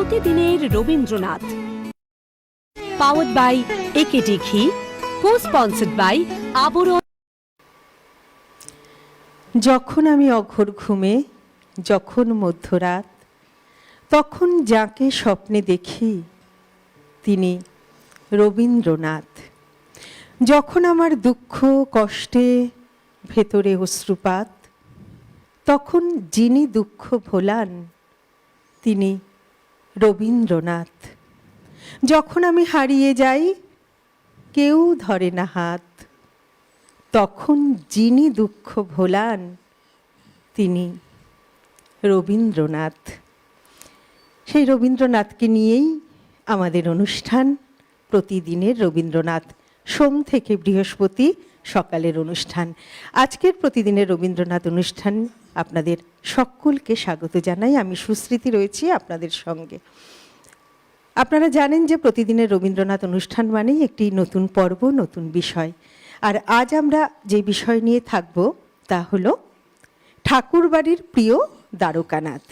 প্রতিদিনের Rabindranath, powered by AKD ঘি, কো-স্পন্সর্ড by আবরণ। যখন আমি অঘোর ঘুমে, যখন মধ্যরাত, তখন যাকে স্বপ্নে দেখি তিনি রবীন্দ্রনাথ। যখন আমার দুঃখ কষ্টে ভেতরে অশ্রুপাত, তখন যিনি দুঃখ ভোলান তিনি রবীন্দ্রনাথ। যখন আমি হারিয়ে যাই, কেউ ধরে না হাত, তখন যিনি দুঃখ ভোলান তিনি রবীন্দ্রনাথ। সেই রবীন্দ্রনাথকে নিয়েই আমাদের অনুষ্ঠান প্রতিদিনের রবীন্দ্রনাথ, সোম থেকে বৃহস্পতি সকালের অনুষ্ঠান। আজকের প্রতিদিনের রবীন্দ্রনাথ অনুষ্ঠান আপনাদের সকলকে স্বাগত জানাই। আমি সুস্মৃতি রয়েছি আপনাদের সঙ্গে। আপনারা জানেন যে প্রতিদিনের রবীন্দ্রনাথ অনুষ্ঠান মানেই একটি নতুন পর্ব, নতুন বিষয়। আর আজ আমরা যে বিষয় নিয়ে থাকব তা হলো ঠাকুরবাড়ির প্রিয় দ্বারকানাথ।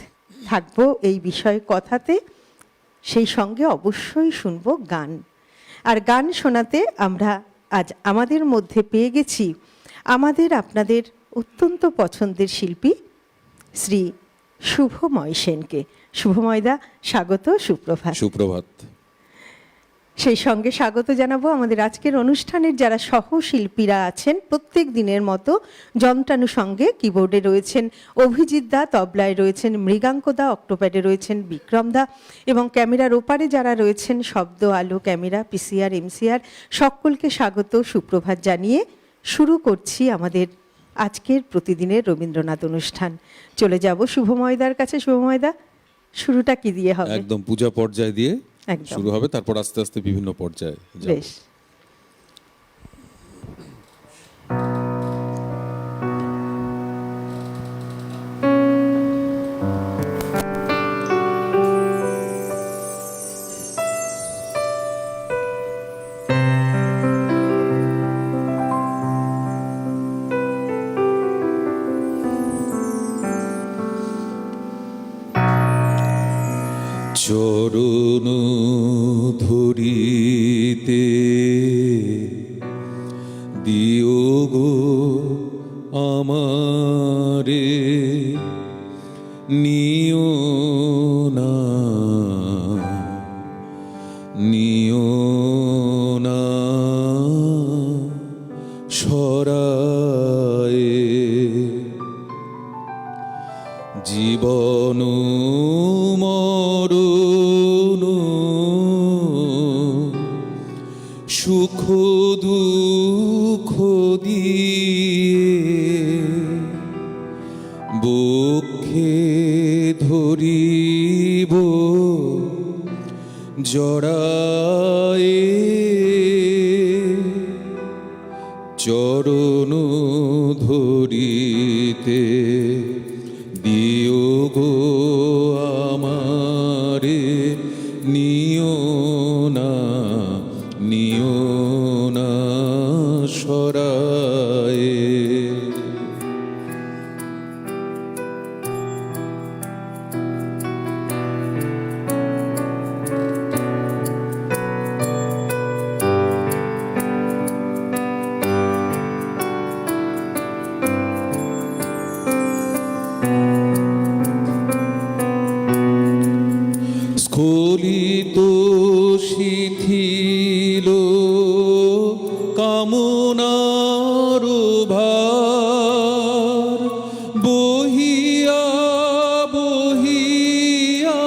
থাকবো এই বিষয় কথাতে, সেই সঙ্গে অবশ্যই শুনব গান। আর গান শোনাতে আমরা আজ আমাদের মধ্যে পেয়ে গেছি আমাদের আপনাদের অত্যন্ত পছন্দের শিল্পী শ্রী শুভময় সেনকে। শুভময়দা, স্বাগত, সুপ্রভাত। সুপ্রভাত। সেই সঙ্গে স্বাগত জানাবো আমাদের আজকের অনুষ্ঠানের যারা সহশিল্পীরা আছেন। প্রত্যেক দিনের মতো যন্ত্রানুষঙ্গে কিবোর্ডে রয়েছেন অভিজিৎ দা, তবলায় রয়েছেন মৃগাঙ্কদা, অক্টোপ্যাডে রয়েছেন বিক্রমদা এবং ক্যামেরার ওপারে যারা রয়েছেন শব্দ, আলো, ক্যামেরা, পিসিআর, এমসিআর, সকলকে স্বাগত সুপ্রভাত জানিয়ে শুরু করছি আমাদের আজকের প্রতিদিনের রবীন্দ্রনাথ অনুষ্ঠান। চলে যাব শুভময়দার কাছে। শুভময়দা, শুরুটা কি দিয়ে হবে? একদম পূজা পর্যায় দিয়ে একদম শুরু হবে, তারপর আস্তে আস্তে বিভিন্ন পর্যায়ে যাব। বেশ। চরণ ধরিতে দিও গো আমারে, নিও না নিও না সরায়ে, জীবন মরণ সুখ দুঃখ দিয়ে বক্ষে ধরিব জড়ায়ে, চরণ ধরিতে দিও গো আমারে, নিও না সরায়ে। স্খলিত শিথিল কামনার ভার, বহিয়া বহিয়া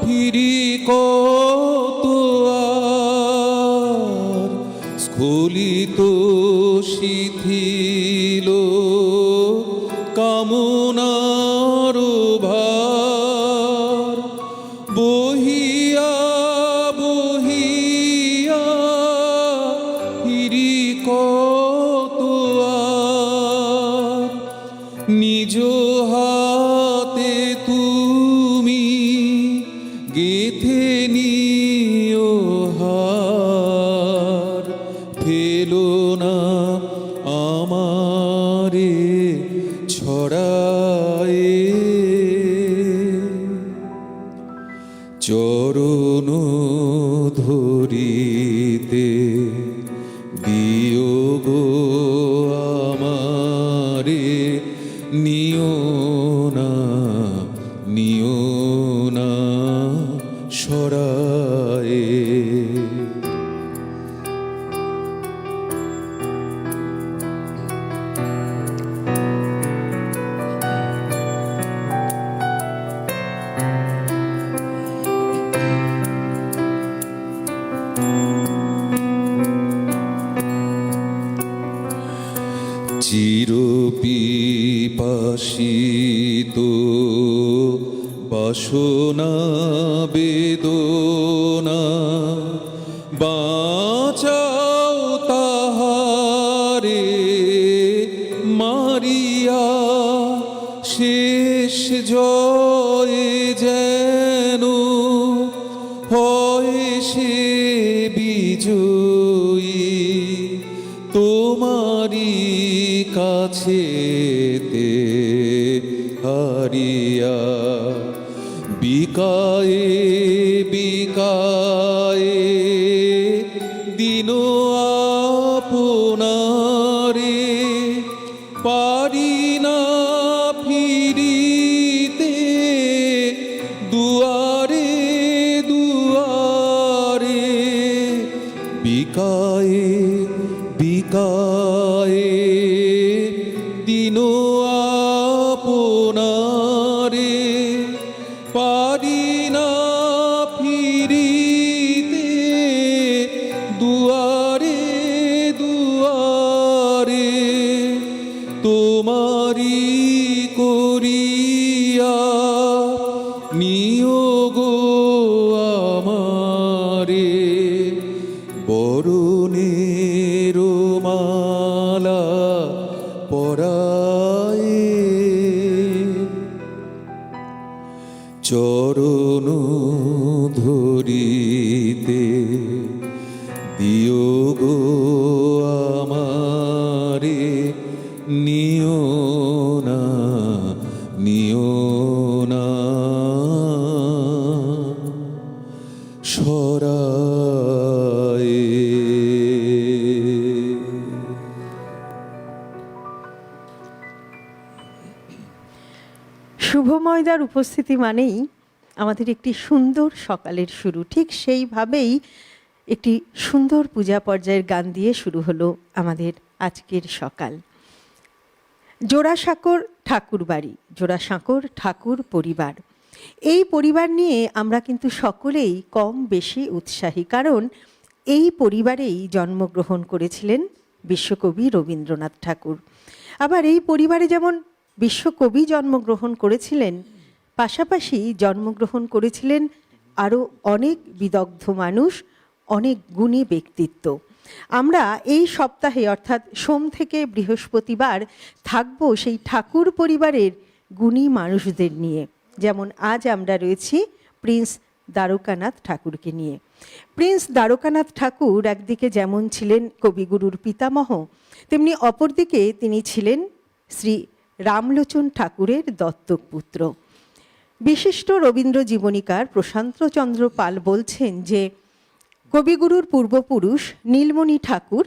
ফিরি কত আর, স্খলিত শিথিল কামনার ভার, বহিয়া বহিয়া ফিরি কত আর, নিজ হাতে তুমি গেথে নিও হার, ফেলো না আমারে ছড়ায়ে, চরণ ধরিতে দিও গো আমারে, নিও না সরায়ে। চিরপিপাসিত বাসনা বেদনা, বাঁচাও তাহারে মারিয়া, শেষ জয়ে যেন হয় সে বিজয়ী, তোমারি কাছেতে হারিয়া। বিকায়ে বিকায়ে দিন আপনারে, পারি না ফিরিতে দুয়ারে দুয়ারে। বিকায়ে বিকায়ে দিন আপনারে, পারি না ফিরিতে দুয়ারে দুয়ারে। তোমারি করিয়া নিও গো আমারে, বরণের মালা পরায়ে। চরণ ধরিতে দিও গো আমারে, নিও না সরায়ে। শুভময়দার উপস্থিতি মানেই আমাদের একটি সুন্দর সকালের শুরু। ঠিক সেইভাবেই একটি সুন্দর পূজা পর্যায়ের গান দিয়ে শুরু হলো আমাদের আজকের সকাল। জোড়াসাঁকোর ঠাকুর বাড়ি, জোড়াসাঁকোর ঠাকুর পরিবার, এই পরিবার নিয়ে আমরা কিন্তু সকলেই কম বেশি উৎসাহী, কারণ এই পরিবারেই জন্মগ্রহণ করেছিলেন বিশ্বকবি রবীন্দ্রনাথ ঠাকুর। আবার এই পরিবারে যেমন বিশ্বকবি জন্মগ্রহণ করেছিলেন, পাশাপাশি জন্মগ্রহণ করেছিলেন আরও অনেক বিদগ্ধ মানুষ, অনেক গুণী ব্যক্তিত্ব। আমরা এই সপ্তাহে অর্থাৎ সোম থেকে বৃহস্পতিবার থাকব সেই ঠাকুর পরিবারের গুণী মানুষদের নিয়ে। যেমন আজ আমরা রয়েছি প্রিন্স দ্বারকানাথ ঠাকুরকে নিয়ে। প্রিন্স দ্বারকানাথ ঠাকুর একদিকে যেমন ছিলেন কবিগুরুর পিতামহ, তেমনি অপরদিকে তিনি ছিলেন শ্রী রামলোচন ঠাকুরের দত্তক পুত্র। বিশিষ্ট রবীন্দ্র জীবনীকার প্রশান্তচন্দ্র পাল বলছেন যে কবিগুরুর পূর্বপুরুষ নীলমণি ঠাকুর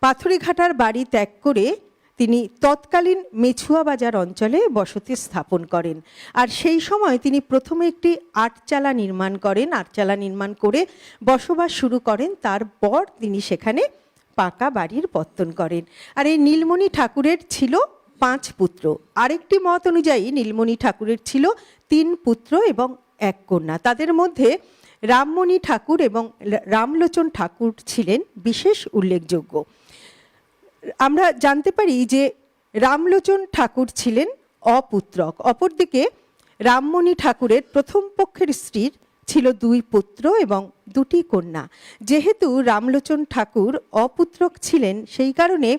পাথরিঘাটার বাড়ি ত্যাগ করে তিনি তৎকালীন মেছুয়া বাজার অঞ্চলে বসতি স্থাপন করেন। আর সেই সময় তিনি প্রথমে একটি আটচালা নির্মাণ করেন, আটচালা নির্মাণ করে বসবাস শুরু করেন। তারপর তিনি সেখানে পাকা বাড়ির পত্তন করেন। আর এই নীলমণি ঠাকুরের ছিল 5 পুত্র। আরেকটি মত অনুযায়ী নীলমণি ঠাকুরের ছিল 3 পুত্র এবং 1 কন্যা। তাদের মধ্যে রামমণি ঠাকুর এবং রামলোচন ঠাকুর ছিলেন বিশেষ উল্লেখযোগ্য। আমরা জানতে পারি যে রামলোচন ঠাকুর ছিলেন অপুত্রক। অপরদিকে রামমণি ঠাকুরের প্রথম পক্ষের স্ত্রীর ছিল 2 পুত্র এবং 2টি কন্যা। যেহেতু রামলোচন ঠাকুর অপুত্রক ছিলেন, সেই কারণে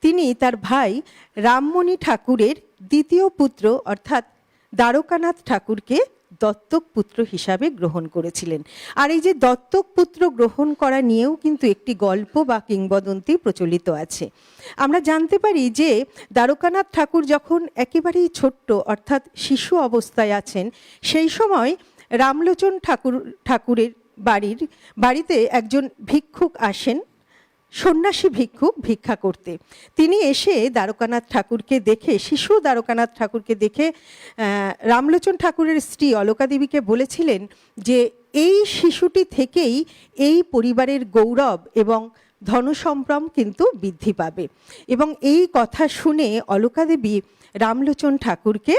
তিনি তার ভাই রামমণি ঠাকুরের দ্বিতীয় পুত্র অর্থাৎ দ্বারকানাথ ঠাকুরকে দত্তক পুত্র হিসাবে গ্রহণ করেছিলেন। আর এই যে দত্তক পুত্র গ্রহণ করা নিয়েও কিন্তু একটি গল্প বা কিংবদন্তি প্রচলিত আছে। আমরা জানতে পারি যে দ্বারকানাথ ঠাকুর যখন একেবারেই ছোট্ট অর্থাৎ শিশু অবস্থায় আছেন, সেই সময় রামলোচন ঠাকুরের বাড়িতে একজন ভিক্ষুক আসেন, সন্ন্যাসী ভিক্ষুক ভিক্ষা করতে। তিনি এসে দ্বারকানাথ ঠাকুরকে দেখে, শিশু দ্বারকানাথ ঠাকুরকে দেখে রামলোচন ঠাকুরের স্ত্রী অলকা দেবীকে বলেছিলেন যে এই শিশুটি থেকেই এই পরিবারের গৌরব এবং ধনসম্ভ্রম কিন্তু বৃদ্ধি পাবে। এবং এই কথা শুনে অলকা দেবী রামলোচন ঠাকুরকে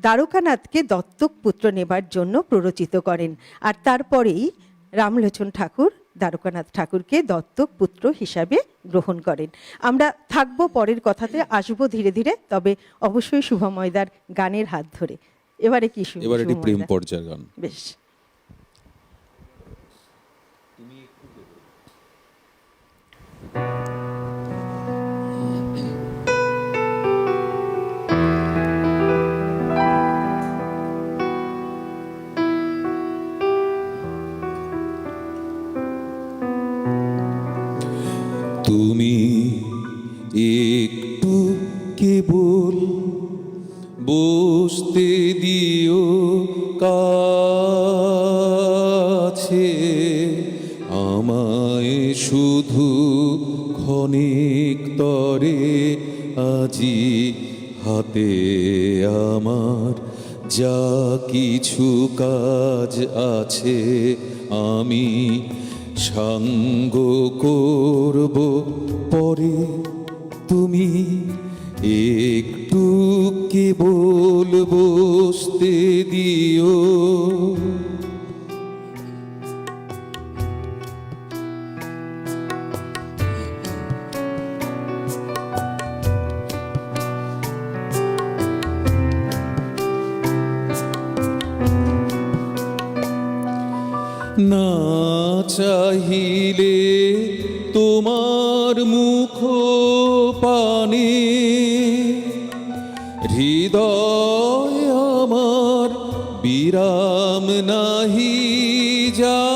দ্বারকানাথকে দত্তক পুত্র নেবার জন্য প্ররোচিত করেন। আর তারপরেই রামলোচন ঠাকুর দ্বারকানাথ ঠাকুরকে দত্তক পুত্র হিসাবে গ্রহণ করেন। আমরা থাকবো পরের কথাতে, আসবো ধীরে ধীরে, তবে অবশ্যই শুভময়দার গানের হাত ধরে। এবারে কি শুনবো? এবারে একটি প্রেম পর্যায়ের গান। বেশ। তুমি একটু কেবল বসতে দিও কাছে, আমায় শুধু ক্ষণিক তরে, আজি হাতে আমার যা কিছু কাজ আছে আমি সাঙ্গ করব পরে। তুমি একটু কেবল বসতে দিও। না চাহিলে তোমার মুখ পানে, হৃদয় আমার বিরাম নাহি জানে।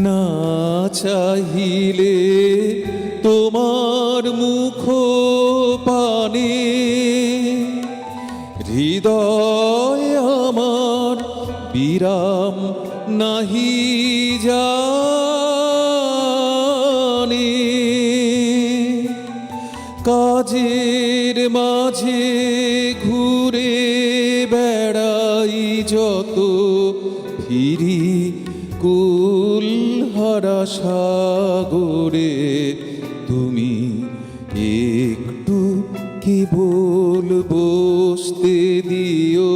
না চাহিলে তোমার মুখ পানে, হৃদয় আমার বিরাম নাহি জানে। কাজের মাঝে ঘুরে বেড়াই যত, ফিরি কুল হারা সাগরে। তুমি একটু কেবল বসতে দিও।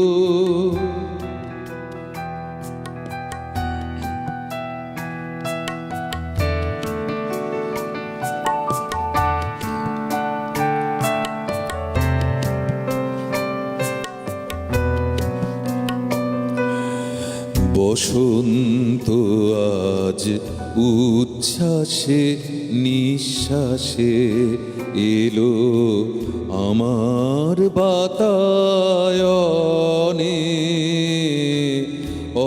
বসন্ত আজ উচ্ছ্বাসে নিঃশ্বাসে এলো আমার বাতায়নে।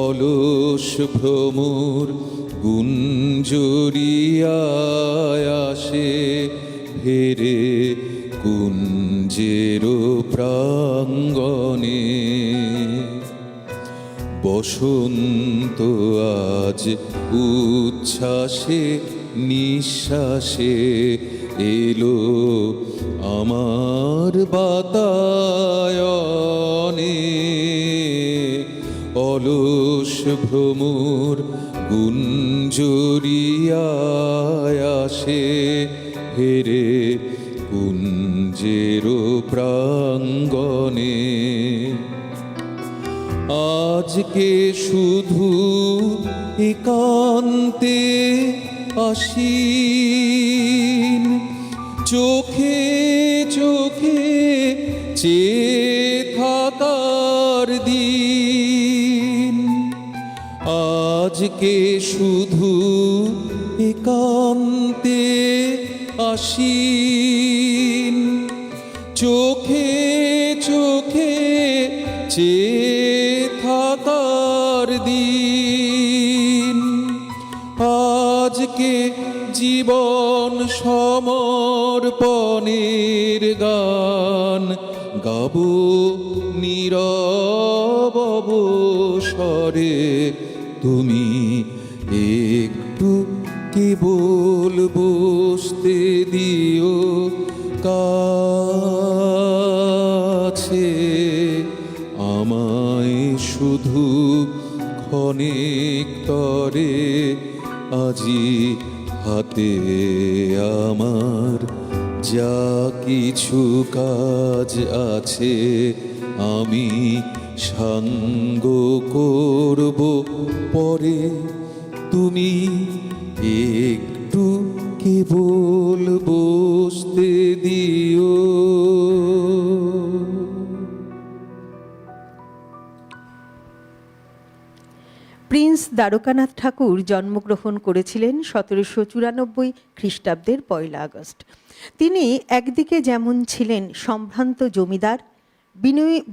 অলস ভ্রমর গুঞ্জরিয়ায় আসে ফেরে কুঞ্জের প্রাঙ্গণে। বসন্ত আজ উচ্ছ্বাসে নিঃশ্বাসে এলো আমার বাতায়নে। অলস ভ্রমর গুঞ্জরিয়ায় আসে ফেরে কুঞ্জের প্রাঙ্গণে। আজকে শুধু একান্তে আসীন, চোখে চোখে চেয়ে থাকার দিন। আজকে শুধু একান্তে আসীন, চোখে চোখে চেয়ে থাকার দিন। আজকে জীবন সমর্পণ সমর্পণের গান গাবো নীরব অবসরে। তুমি একটু কেবল বসতে দিও কাছে, আমায় শুধু ক্ষণিক তরে। আজি হাতে আমার যা কিছু কাজ আছে, আমি সাঙ্গ করব পরে। তুমি একটু কেবল বসতে দিও। প্রিন্স দ্বারকানাথ ঠাকুর জন্মগ্রহণ করেছিলেন 1794 খ্রিস্টাব্দের 1 আগস্ট। তিনি একদিকে যেমন ছিলেন সম্ভ্রান্ত জমিদার,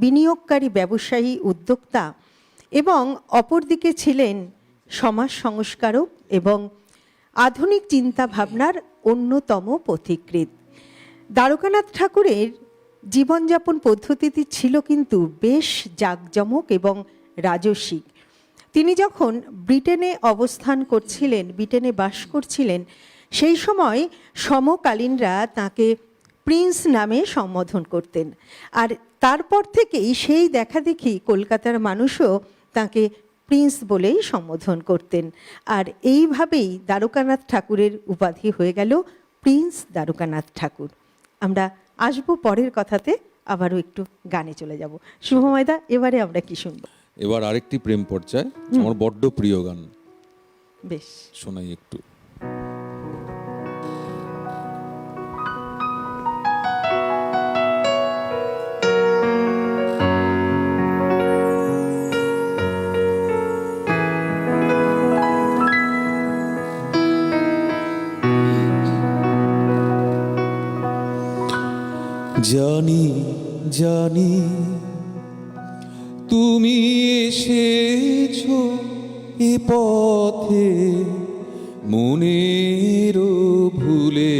বিনিয়োগকারী ব্যবসায়ী, উদ্যোক্তা, এবং অপরদিকে ছিলেন সমাজ সংস্কারক এবং আধুনিক চিন্তা ভাবনার অন্যতম পথিকৃৎ। দ্বারকানাথ ঠাকুরের জীবনযাপন পদ্ধতিটি ছিল কিন্তু বেশ জাঁকজমক এবং রাজসিক। তিনি যখন ব্রিটেনে অবস্থান করছিলেন, ব্রিটেনে বাস করছিলেন, সেই সময় সমকালীনরা তাকে প্রিন্স নামে সম্বোধন করতেন। আর তারপর থেকেই সেই দেখাদেখি কলকাতার মানুষও তাকে প্রিন্স বলেই সম্বোধন করতেন। আর এইভাবেই দ্বারকানাথ ঠাকুরের উপাধি হয়ে গেল প্রিন্স দ্বারকানাথ ঠাকুর। আমরা আসবো পরের কথাতে, আবারও একটু গানে চলে যাব। শুভময়দা, এবারে আমরা কি শুনবো? এবার আরেকটি প্রেম পর্যায়, আমার বড্ড প্রিয় গান, বেশ শোনাই একটু। জানি জানি তুমি এসেছো এ পথে মনের ভুলে।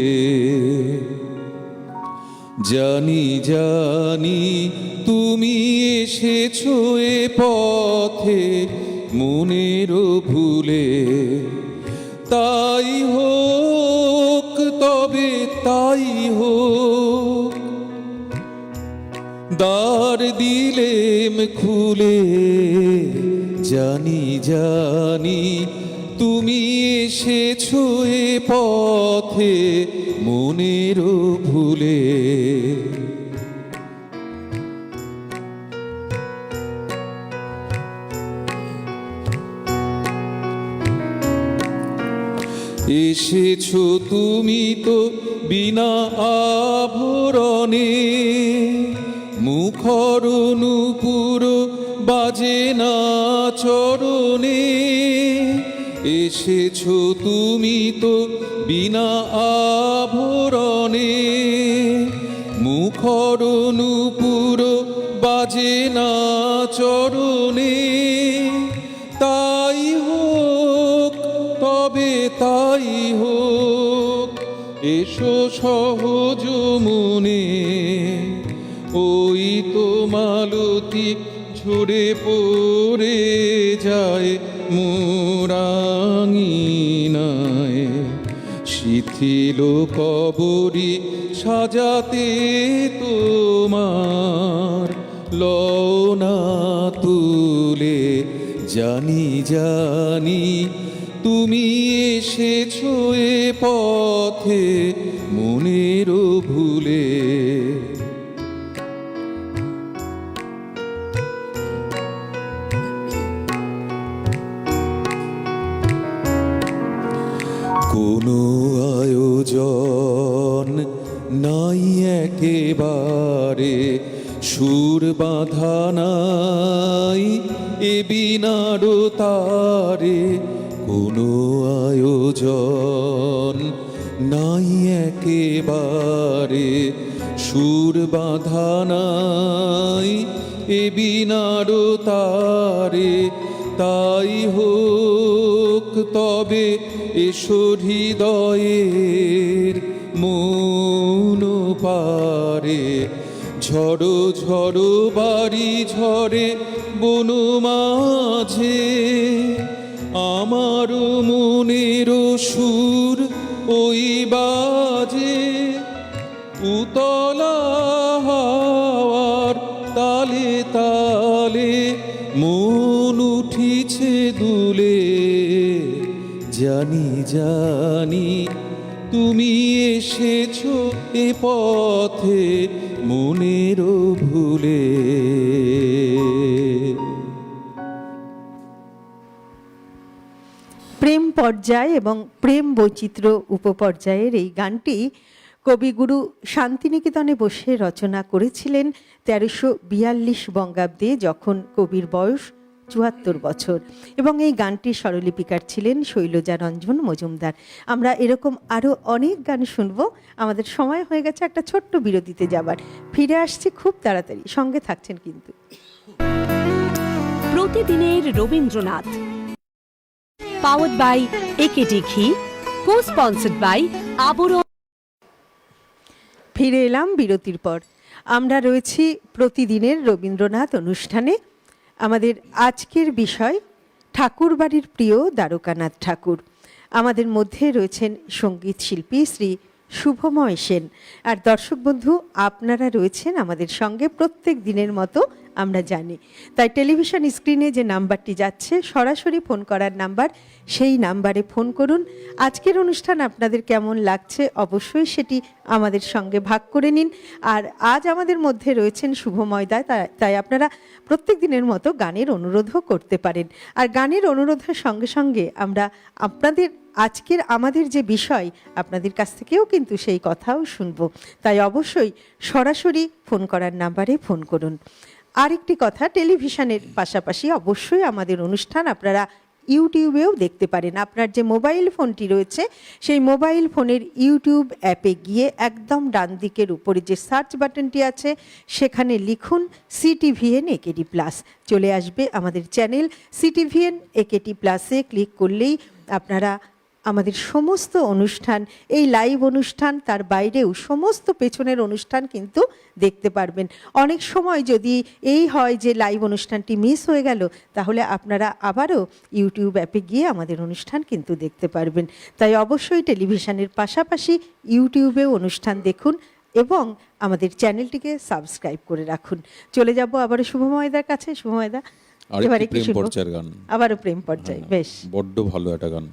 জানি জানি তুমি এসেছো এ পথে মনের ভুলে। তাই হোক তবে তাই হোক, দ্বার দিলেম খুলে। জানি জানি তুমি এসেছো এ পথে মনের ভুলে। এসেছো তুমি তো বিনা আভরণে, মুখর নূপুর বাজে না চরণে। এসেছো তুমি তো বিনা আভরণে, মুখর নূপুর বাজে না চরণে। তাই হোক তবে তাই হোক, এসো সহজ মনে। ওই তো মালতী ঝরে পড়ে যায় মোরাঙিনায়, শিথিল কবরী সাজাতে তোমার লওনা তুলে। জানি জানি তুমি এসেছো এ পথে মনের ভুলে। কোনো আয়োজন নাই একেবারে, সুর বাঁধা নাই এ বিনার তারে। কোনো আয়োজন নাই একেবারে, সুর বাঁধা নাই এ বিনার তারে। তাই হোক তবে এসো হৃদয়ের মন পারে, ঝড়ো ঝড়ো বাড়ি ঝরে বন মাঝে, আমার মনের সুর ওই বাজে, উতলা হাওয়ার তালে তালে মন উঠিছে দুলে, জানি জানি তুমি এসেছো এ পথে মনেরও ভুলে। প্রেম পর্যায় এবং প্রেম বৈচিত্র্য উপপর্যায়ের এই গানটি কবিগুরু শান্তিনিকেতনে বসে রচনা করেছিলেন 1342 বঙ্গাব্দে, যখন কবির বয়স 74 বছর, এবং এই গানটির স্বরলিপিকার ছিলেন শৈলজা রঞ্জন মজুমদার। আমরা এরকম আরও অনেক গান শুনব। আমাদের সময় হয়ে গেছে একটা ছোট্ট বিরতিতে যাবার। ফিরে আসছি খুব তাড়াতাড়ি, সঙ্গে থাকছেন কিন্তু। প্রতিদিনের রবীন্দ্রনাথ, পাওয়ার্ড বাই একেডি ঘি, কো স্পন্সর্ড বাই আবরণ। ফিরে এলাম বিরতির পর। আমরা রয়েছি প্রতিদিনের রবীন্দ্রনাথ অনুষ্ঠানে। আমাদের আজকের বিষয় ঠাকুরবাড়ির প্রিয় দ্বারকানাথ ঠাকুর। আমাদের মধ্যে রয়েছেন সঙ্গীত শিল্পী শ্রী শুভময় সেন। আর দর্শক বন্ধু, আপনারা রয়েছেন আমাদের সঙ্গে প্রত্যেক দিনের মতো, আমরা জানি। তাই টেলিভিশন স্ক্রিনে যে নাম্বারটি যাচ্ছে সরাসরি ফোন করার নাম্বার, সেই নাম্বারে ফোন করুন। আজকের অনুষ্ঠান আপনাদের কেমন লাগছে অবশ্যই সেটি আমাদের সঙ্গে ভাগ করে নিন। আর আজ আমাদের মধ্যে রয়েছেন শুভময় দা, তাই আপনারা প্রত্যেক দিনের মতো গানের অনুরোধও করতে পারেন। আর গানের অনুরোধের সঙ্গে সঙ্গে আমরা আপনাদের আজকের আমাদের যে বিষয়, আপনাদের কাছ থেকেও কিন্তু সেই কথাও শুনবো। তাই অবশ্যই সরাসরি ফোন করার নাম্বারে ফোন করুন। আরেকটি কথা, টেলিভিশনের পাশাপাশি অবশ্যই আমাদের অনুষ্ঠান আপনারা ইউটিউবেও দেখতে পারেন। আপনার যে মোবাইল ফোনটি রয়েছে সেই মোবাইল ফোনের ইউটিউব অ্যাপে গিয়ে একদম ডান দিকের উপরে যে সার্চ বাটনটি আছে সেখানে লিখুন CTVN AKT প্লাস, চলে আসবে আমাদের চ্যানেল CTVN AKT প্লাসে। ক্লিক করলেই আপনারা আমাদের সমস্ত অনুষ্ঠান, এই লাইভ অনুষ্ঠান, তার বাইরেও সমস্ত পেছনের অনুষ্ঠান কিন্তু দেখতে পারবেন। অনেক সময় যদি এই হয় যে লাইভ অনুষ্ঠানটি মিস হয়ে গেল, তাহলে আপনারা আবারও ইউটিউব অ্যাপে গিয়ে আমাদের অনুষ্ঠান কিন্তু দেখতে পারবেন। তাই অবশ্যই টেলিভিশনের পাশাপাশি ইউটিউবেও অনুষ্ঠান দেখুন এবং আমাদের চ্যানেলটিকে সাবস্ক্রাইব করে রাখুন। চলে যাব আবারও শুভময়দার কাছে। শুভময়দা, এবারে কি প্রেম শুনবো? পর্যায়ের গান, আবারও প্রেম পর্যায়। বেশ, বড্ড ভালো একটা গান।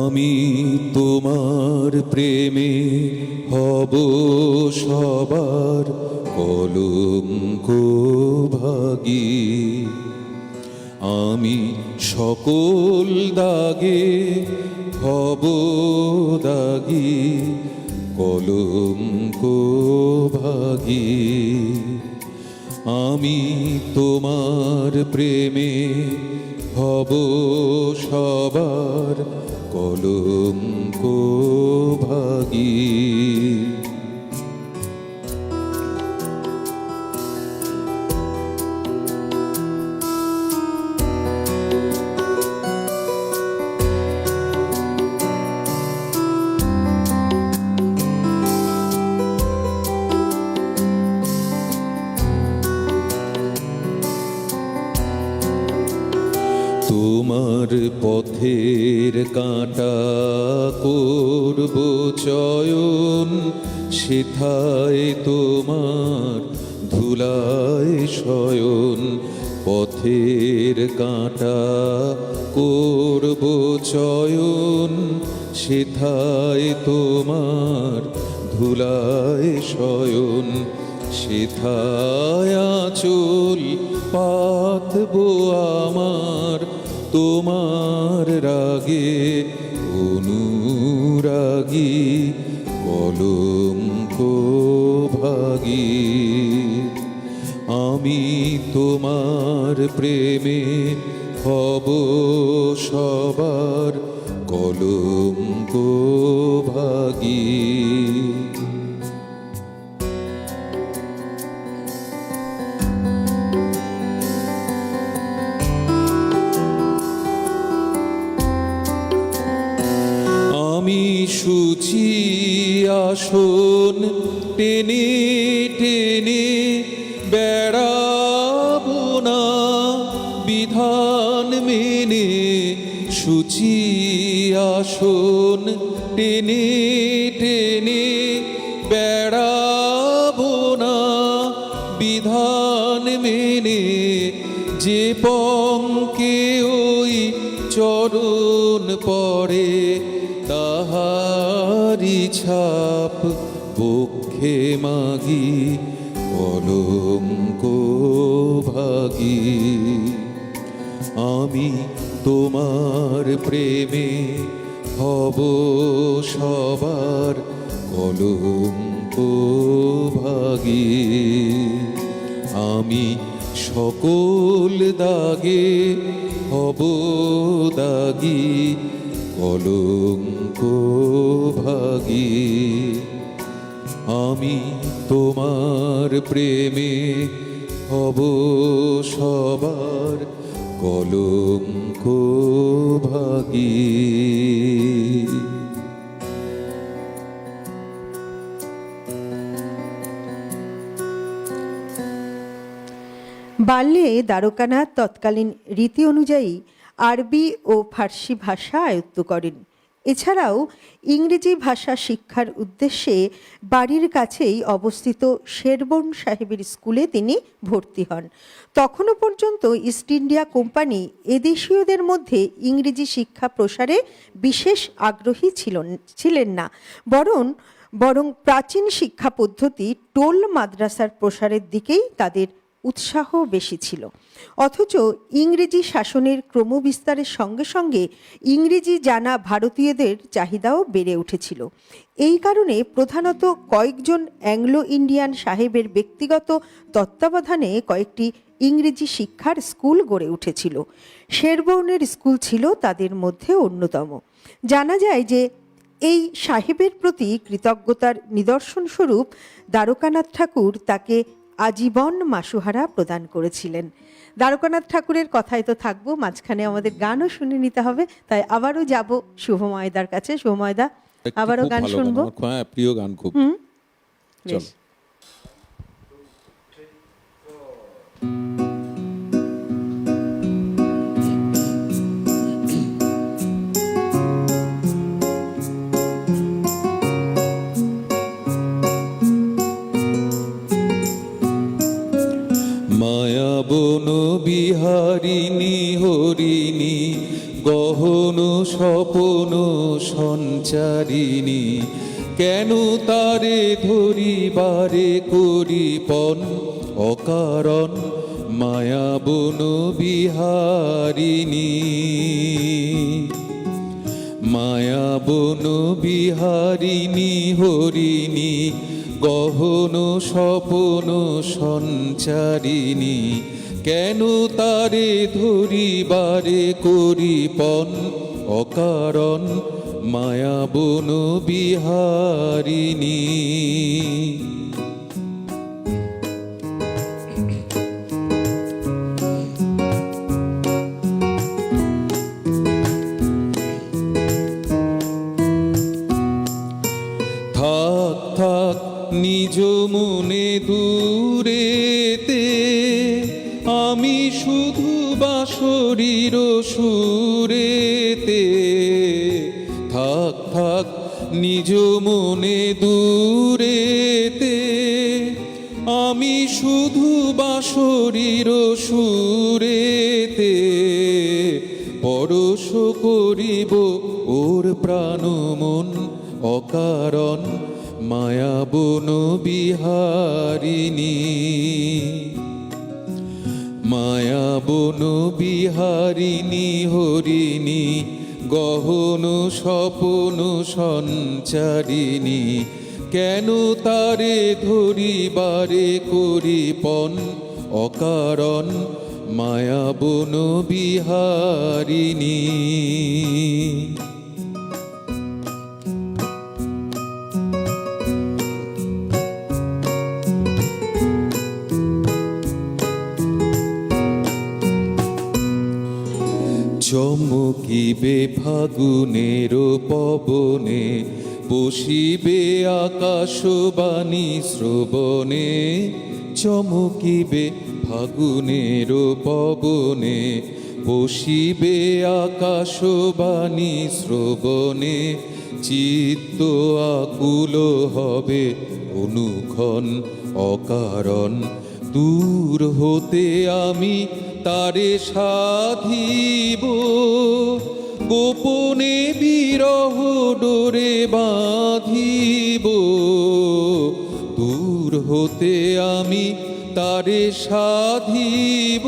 আমি তোমার প্রেমে হব সবার কলঙ্ক ভাগী, আমি সকল দাগে হব দাগী, কলঙ্ক ভাগী। আমি তোমার প্রেমে হব সবার কলঙ্ক ভাগী। তোমার পথের কাঁটা করব চয়ন, সেথায় তোমার ধুলায় শয়ন। পথের কাঁটা করব চয়ন, সেথায় তোমার ধুলায় শয়ন। সেথায় আঁচল পাতবো আমার, তোমার রাগে অনুরাগী, কলঙ্ক ভাগী। আমি তোমার প্রেমে হব সবার কলঙ্ক ভাগী। আমি সূচি আসন টেনে টেনে বেড়াবো না বিধান মেনে, সূচি আসন টেনে টেনে বেড়াবো না বিধান মেনে, যে পঙ্কে ওই চরণ পড়ে তাহারি ছাপ বক্ষে মাগি কলঙ্ক ভাগী। আমি তোমার প্রেমে হব সবার কলঙ্ক ভাগী। আমি সকল দাগে হব দাগী কলঙ্ক ভাগী। আমি তোমার প্রেমে হব সবার কলঙ্ক ভাগী। বাল্যে দ্বারকানাথ তৎকালীন রীতি অনুযায়ী আরবি ও ফার্সি ভাষা আয়ত্ত করেন। এছাড়াও ইংরেজি ভাষা শিক্ষার উদ্দেশ্যে বাড়ির কাছেই অবস্থিত শেরবন সাহেবের স্কুলে তিনি ভর্তি হন। তখনও পর্যন্ত ইস্ট ইন্ডিয়া কোম্পানি এদেশীয়দের মধ্যে ইংরেজি শিক্ষা প্রসারে বিশেষ আগ্রহী ছিলেন না, বরং প্রাচীন শিক্ষা পদ্ধতি টোল মাদ্রাসার প্রসারের দিকেই তাদের উৎসাহ বেশি ছিল। অথচ ইংরেজি শাসনের ক্রমবিস্তারের সঙ্গে সঙ্গে ইংরেজি জানা ভারতীয়দের চাহিদাও বেড়ে উঠেছিল। এই কারণে প্রধানত কয়েকজন অ্যাংলো ইন্ডিয়ান সাহেবের ব্যক্তিগত তত্ত্বাবধানে কয়েকটি ইংরেজি শিক্ষার স্কুল গড়ে উঠেছিল। শেরবর্নের স্কুল ছিল তাদের মধ্যে অন্যতম। জানা যায় যে এই সাহেবের প্রতি কৃতজ্ঞতার নিদর্শনস্বরূপ দ্বারকানাথ ঠাকুর তাকে আজীবন মাসোহারা প্রদান করেছিলেন। দ্বারকানাথ ঠাকুরের কথায় তো থাকবো, মাঝখানে আমাদের গানও শুনে নিতে হবে, তাই আবারও যাব শুভময়দার কাছে। শুভময়দা, আবারও গান শুনবো। প্রিয় গান খুব। বেশ। মায়াবন বিহারিণী হরিণী গহন স্বপন সঞ্চারিণী, কেন তারে ধরিবারে করিপন অকারণ মায়াবন বিহারিণী। মায়াবন বিহারিণী হরিণী গহন স্বপন সঞ্চারিণী, কেন তারে ধরিবারে করিপন অকারণ মায়াবন বিহারিণী। থাক থাক নিজ মনে দূরেতে, আমি শুধু বাঁশরীর সুরেতে। থাক থাক নিজ মনে দূরেতে, আমি শুধু বাঁশরীর সুরেতে। পরশ করিব ওর প্রাণ মন অকারণ মায়াবন বিহারিণী। মায়াবন বিহারিণী হরিণী গহন স্বপন সঞ্চারিণী, কেন তারে ধরিবারে করিপন অকারণ মায়া বন বিহারিণী। চমকিবে ফাগুনের পবনে, বসিবে আকাশবাণী শ্রবণে। চমকিবে ফাগুনের পবনে, বসিবে আকাশবাণী শ্রবণে। চিত্ত আকুল হবে অনুক্ষণ অকারণ, দূর হতে আমি তারে সাধিব। গোপনে বিরহ ডোরে বাঁধিব, দূর হতে আমি তারে সাধিব।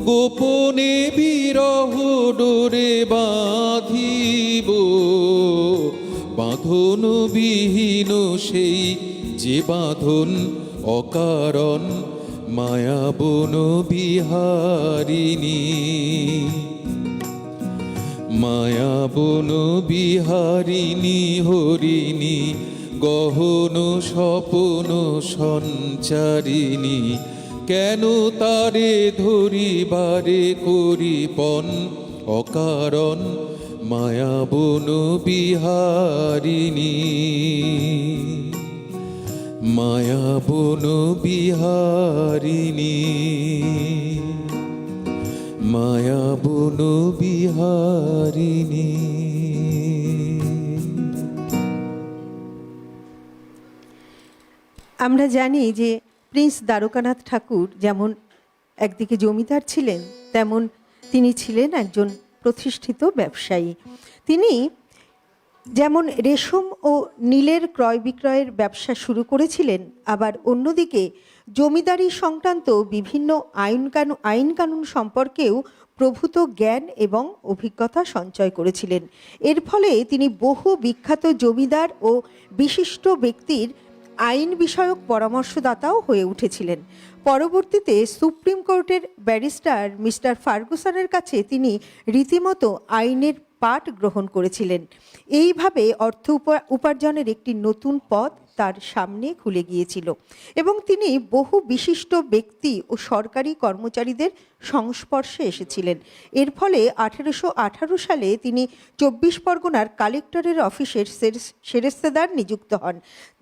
গোপনে বিরহ ডোরে বাঁধিব, বাঁধন বিহীন সেই যে বাঁধন অকারণ মায়া বন বিহারিণী। মায়া বন বিহারিণী হরিণী, গহন স্বপন সঞ্চারিণী। কেন তারে ধরিবারে করিপন অকারণ মায়া বন বিহারিণী। মায়া বন বিহারিণী, মায়া বন বিহারিণী। আমরা জানি যে প্রিন্স দ্বারকানাথ ঠাকুর যেমন একদিকে জমিদার ছিলেন, তেমন তিনি ছিলেন একজন প্রতিষ্ঠিত ব্যবসায়ী। তিনি যেমন রেশম ও নীলের ক্রয় বিক্রয়ের ব্যবসা শুরু করেছিলেন, আবার অন্যদিকে জমিদারি সংক্রান্ত বিভিন্ন আইন কানুন সম্পর্কেও প্রভূত জ্ঞান এবং অভিজ্ঞতা সঞ্চয় করেছিলেন। এর ফলে তিনি বহু বিখ্যাত জমিদার ও বিশিষ্ট ব্যক্তির আইন বিষয়ক পরামর্শদাতাও হয়ে উঠেছিলেন। পরবর্তীতে সুপ্রিম কোর্টের ব্যারিস্টার মিস্টার ফার্গুসনের কাছে তিনি রীতিমতো আইনের পাঠ গ্রহণ করেছিলেন। এইভাবে অর্থ উপার্জনের একটি নতুন পথ তার সামনে খুলে গিয়েছিল এবং তিনি বহু বিশিষ্ট ব্যক্তি ও সরকারি কর্মচারীদের সংস্পর্শে এসেছিলেন। এর ফলে 1818 সালে তিনি 24 পরগনার কালেক্টরের অফিসের সেরেস্তেদার নিযুক্ত হন।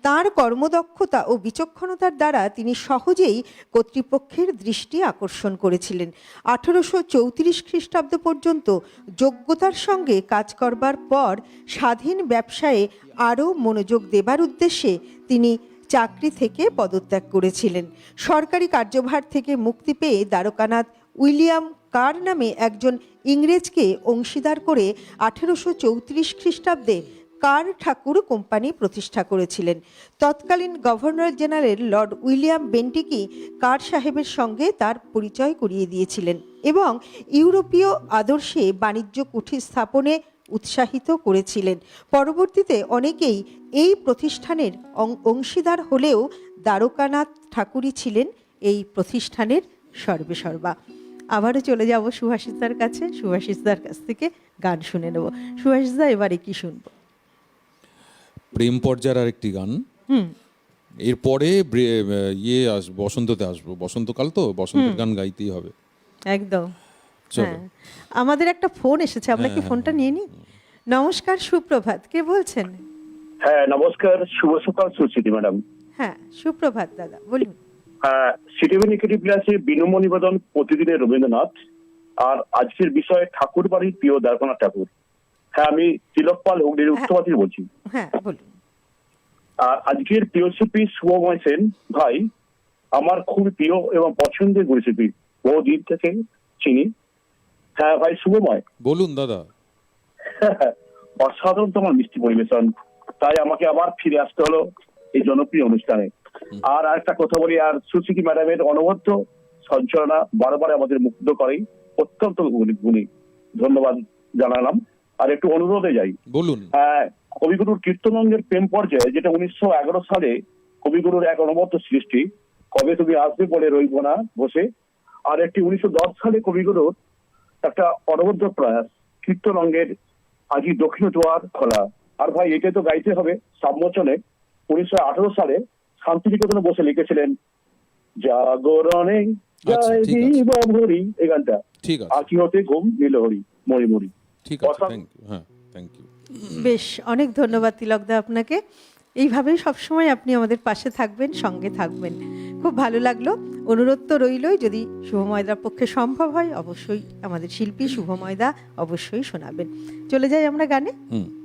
তার কর্মদক্ষতা ও বিচক্ষণতার দ্বারা তিনি সহজেই কর্তৃপক্ষের দৃষ্টি আকর্ষণ করেছিলেন। 1834 খ্রিস্টাব্দ পর্যন্ত যোগ্যতার সঙ্গে কাজ করবার পর স্বাধীন ব্যবসায়ে আরও মনোযোগ দেবার উদ্দেশ্যে তিনি চাকরি থেকে পদত্যাগ করেছিলেন। সরকারি কার্যভার থেকে মুক্তি পেয়ে দ্বারকানাথ উইলিয়াম কার নামে একজন ইংরেজকে অংশীদার করে 1834 খ্রিস্টাব্দে কার ঠাকুর কোম্পানি প্রতিষ্ঠা করেছিলেন। তৎকালীন গভর্নর জেনারেল লর্ড উইলিয়াম বেন্টিকি কার সাহেবের সঙ্গে তার পরিচয় করিয়ে দিয়েছিলেন এবং ইউরোপীয় আদর্শে বাণিজ্য কুঠির স্থাপনে উৎসাহিত করেছিলেন। পরবর্তীতে অনেকেই এই প্রতিষ্ঠানের অংশীদার হলেও দ্বারকানাথ ঠাকুরই ছিলেন এই প্রতিষ্ঠানের সর্বেসর্বা। আবারও চলে যাব সুভাষিসদার কাছে, সুভাষিসদার কাছ থেকে গান শুনে নেব। সুভাষিসদা, এবারে কি শুনবো? প্রেম পর্যায়ের আরেকটি গান। এরপরে বসন্ততে আসবো। বসন্তকাল তো, বসন্তের গান গাইতেই হবে একদম। হ্যাঁ, আমাদের একটা ফোন এসেছে, আমরা কি ফোনটা নিয়ে নিই? নমস্কার, সুপ্রভাত, কে বলছেন? হ্যাঁ নমস্কার, শুভ সকাল সুচিতি ম্যাডাম। হ্যাঁ সুপ্রভাত দাদা, বলুন। সিটিভি নেগেটিভ প্লাসে বিনম্র নিবেদন প্রতিদিনের রবীন্দ্রনাথ, আর আজকের বিষয় ঠাকুর বাড়ির প্রিয় দ্বারকানাথ ঠাকুর। হ্যাঁ, আমি তিলকপাল হুগলির উত্তরবাদী বলছি। হ্যাঁ বলুন। আর আজকের প্রিয় শিল্পী শুভময় সেন ভাই আমার খুব প্রিয় এবং পছন্দের গুরুশিল্পী, বহুদিন থেকে চিনি। হ্যাঁ ভাই শুভময়, বলুন দাদা। অসাধারণ তোমার মিষ্টি পরিবেশন, তাই আমাকে আবার ফিরে আসতে হলো এই জনপ্রিয় অনুষ্ঠানে। আর একটা কথা বলি, আর সুচিতি ম্যাডামের অনবদ্য সঞ্চালনা বারবার আমাদের মুগ্ধ করে, অত্যন্ত গুণী, ধন্যবাদ জানালাম। আর একটু অনুরোধে যাই, বলুন। কবিগুরুর কীর্তনঙ্গের প্রেম পর্যায়ে, যেটা 1911 সালে কবিগুরুর এক অনবদ্য সৃষ্টি, কবে তুমি আসবে বলে রইব না বসে। আর একটি 1910 সালে কবিগুরুর একটা অনবদ্য প্রয়াস, কীর্তন অঙ্গের আজি দক্ষিণ দুয়ার খোলা। আর ভাই এটাই তো গাইতে হবে। সাবমোচনে 1918 সালে শান্তিনিকেতনে বসে লিখেছিলেন জাগরণে আচ্ছা, জয় ঠিক আছে। জীব ভরি, এই গানটা। ঠিক আছে, আঁকি হতে ঘুম নীল হরি মরি মরি। ঠিক আছে, অসাম- থ্যাংক ইউ। হ্যাঁ, থ্যাংক ইউ। বেশ, অনেক ধন্যবাদ তিলকদা আপনাকে। এইভাবেই সবসময় আপনি আমাদের পাশে থাকবেন, সঙ্গে থাকবেন। খুব ভালো লাগলো। অনুরোধ তো রইলই, যদি শুভময়দার পক্ষে সম্ভব হয় অবশ্যই আমাদের শিল্পী শুভময়দা অবশ্যই শোনাবেন। চলে যাই আমরা গানে। হুম।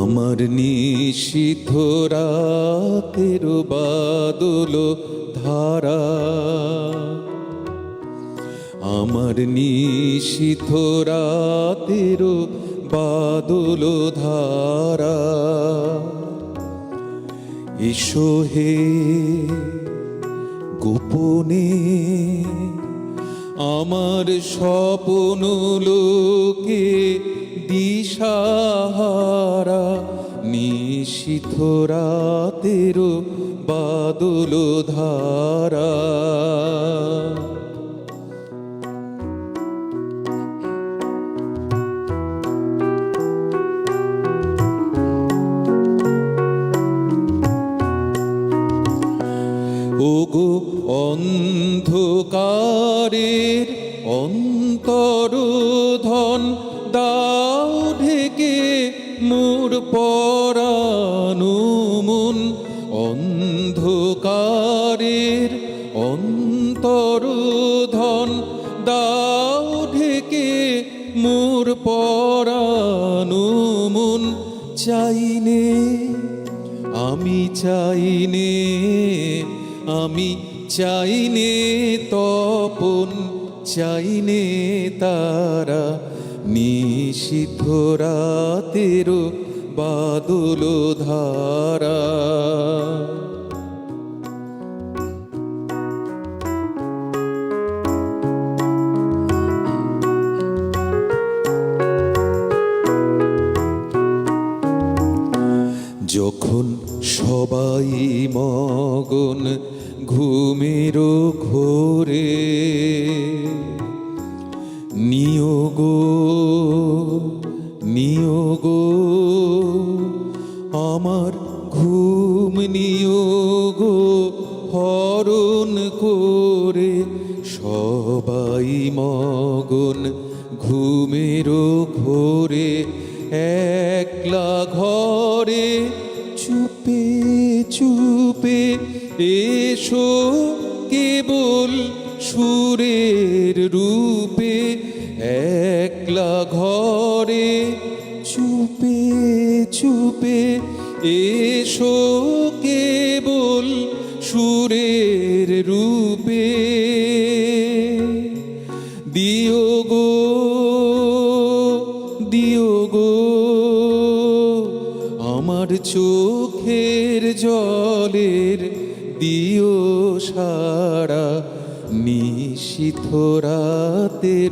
আমার নিশীথ রাতের বাদল ধারা, আমার নিশীথ রাতের বাদল ধারা, এসো হে গোপনে আমার স্বপ্ন লোকে দিশাহারা, নিশীথ রাতের বাদল ধারা। ওগো অন্ধকারের অন্তরধন দাও ঢেকে মোর পরানো মন, অন্ধকারের অন্তরধন দাও ঢেকে মোর পরানো মন। চাইনে আমি চাইনে, আমি চাইনে তপন, চাইনে তারা, নিশীথ রাতের বাদল ধারা। যখন সবাই মগন ঘুমের ঘোরে, নিয়োগ নিয়োগ আমার ঘুম নিয়োগ হরণ করে, সবাই মগন ঘুমের ঘোরে, একলা ঘরে চুপে চুপে এসো কেবল সুরের রূপে, একলা ঘরে চুপে চুপে এসো কেবল সুরের রূপে। দিও গো দিও গো আমার চোখের জলের দিও সারা, নিশীথ রাতের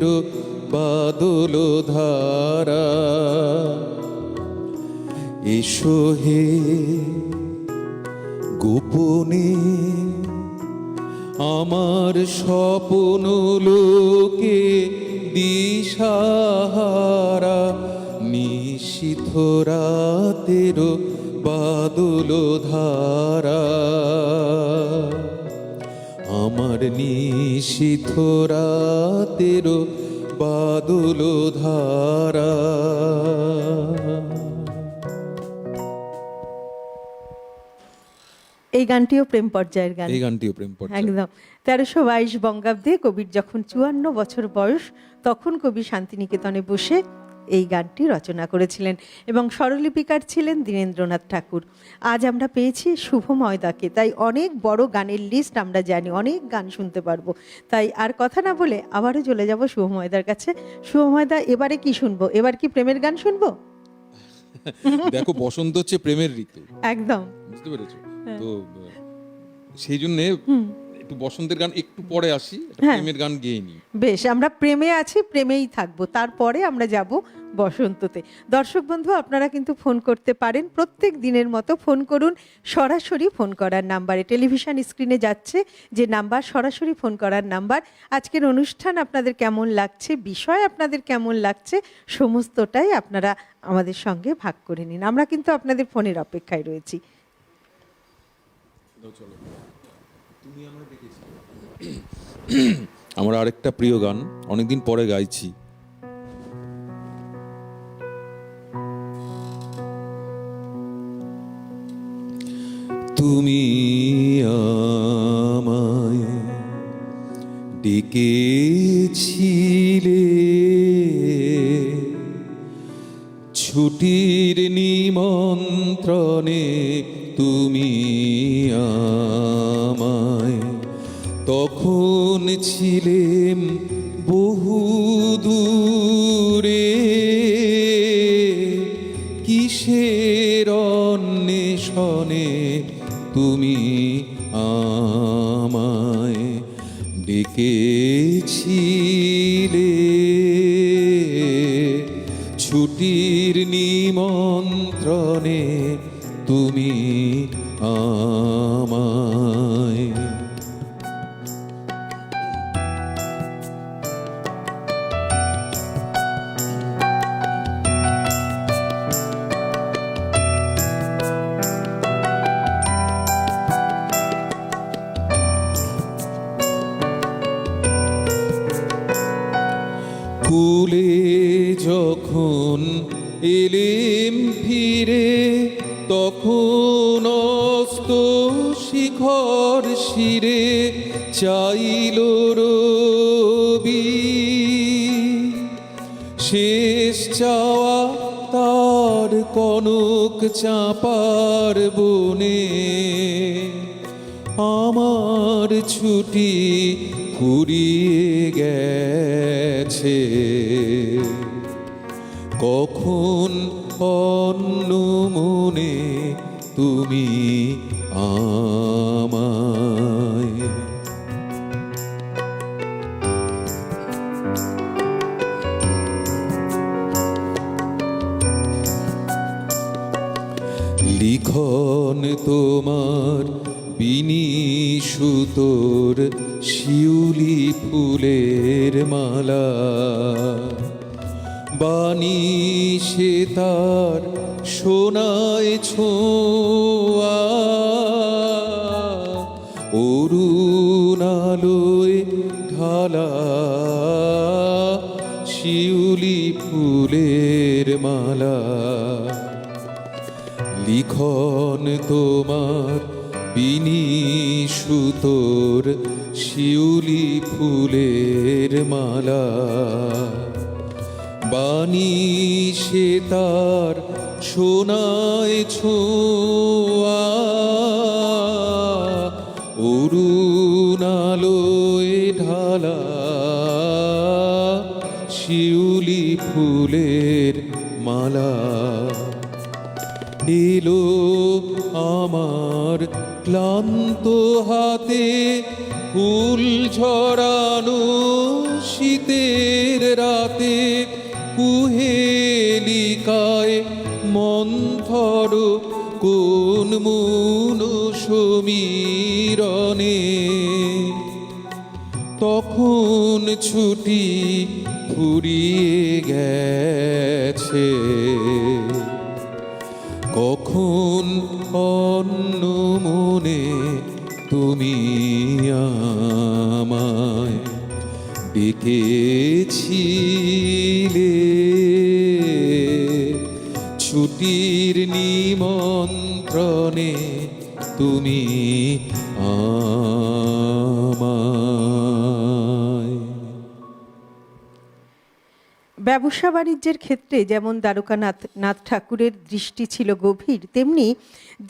বাদল ধারা। এসো হে গোপনে আমার স্বপ্ন লোকে দিশাহারা, নিশীথ রাতের বাদল ধারা, আমার নিশীথ রাতের বাদল ধারা। এই গানটিও প্রেম পর্যায়ের গান। এই গানটিও প্রেম পর্যায়। একদম 1322 বঙ্গাব্দে কবির যখন 54 বছর বয়স, তখন কবি শান্তিনিকেতনে বসে এই গানটি রচনা করেছিলেন এবং স্বরলিপিকার ছিলেন দীনেন্দ্রনাথ ঠাকুর। আজ আমরা পেয়েছি শুভময়দাকে, তাই অনেক বড় গানের লিস্ট আমরা জানি, অনেক গান শুনতে পারবো। তাই আর কথা না বলে আবারও চলে যাব শুভময়দার কাছে। শুভময়দা, এবারে কি শুনবো? এবার কি প্রেমের গান শুনবো? দেখো, বসন্ত হচ্ছে প্রেমের ঋতু, একদম। বুঝতে পেরেছো তো? সেই জন্য একটু বসন্তের গান একটু পরে আসি, একটা হ্যাঁ। প্রেমের গান গেয়ে নিই। বেশ, আমরা প্রেমে আছি, প্রেমেই থাকবো, তারপরে আমরা যাব বসন্ততে। দর্শক বন্ধু, আপনারা কিন্তু ফোন করতে পারেন, প্রত্যেক দিনের মতো ফোন করুন। সরাসরি ফোন করার নাম্বারে, টেলিভিশন স্ক্রিনে যাচ্ছে যে নাম্বার, সরাসরি ফোন করার নাম্বার। আজকের অনুষ্ঠান আপনাদের কেমন লাগছে, বিষয় আপনাদের কেমন লাগছে, সমস্তটাই আপনারা আমাদের সঙ্গে ভাগ করে নিন। আমরা কিন্তু আপনাদের ফোনের অপেক্ষায় রয়েছি। আমার আরেকটা প্রিয় গান, অনেকদিন পরে গাইছি। তুমি আমায় ডেকেছিলে ছুটির নিমন্ত্রণে, তুমি আমায় তখন ছিলেম বহু দূরে, কিসের অন্বেষণে তুমি আমায় ডেকেছিলে ছুটির নিমন্ত্রণে, তুমি আমায়। কুলে যখন এলেম ফিরে, তখন অস্ত শিখর শিরে চাইল রবি, শেষ চাওয়া তার কনক চাপার বনে, আমার ছুটি ফুরিয়ে গেছে, কখন অন্য মনে তুমি আমায়। লিখন তোমার বিনিশুতোর শিউলি ফুলের মালা, বাণী সে তার সোনায় ছোঁয়া, অরুণ আলোয় ঢালা শিউলি ফুলের মালা। লিখন তোমার বিনিশুতোর শিউলি ফুলের মালা, বাণী সে তার সোনায় ছোঁয়া, অরুণ আলোয় ঢালা শিউলি ফুলের মালা। এলো আমার ক্লান্ত হাতে ফুল ঝরানো শীতের রাতে, কুহেলিকায় মন্থর কোন মন সমীরণে, তখন ছুটি ফুরিয়ে গেছে, কখন অন্য মনে তুমি আমায় ডেকেছিলে ছুটির নিমন্ত্রণে, তুমি আমায়। ব্যবসা বাণিজ্যের ক্ষেত্রে যেমন দ্বারকানাথ ঠাকুরের দৃষ্টি ছিল গভীর, তেমনি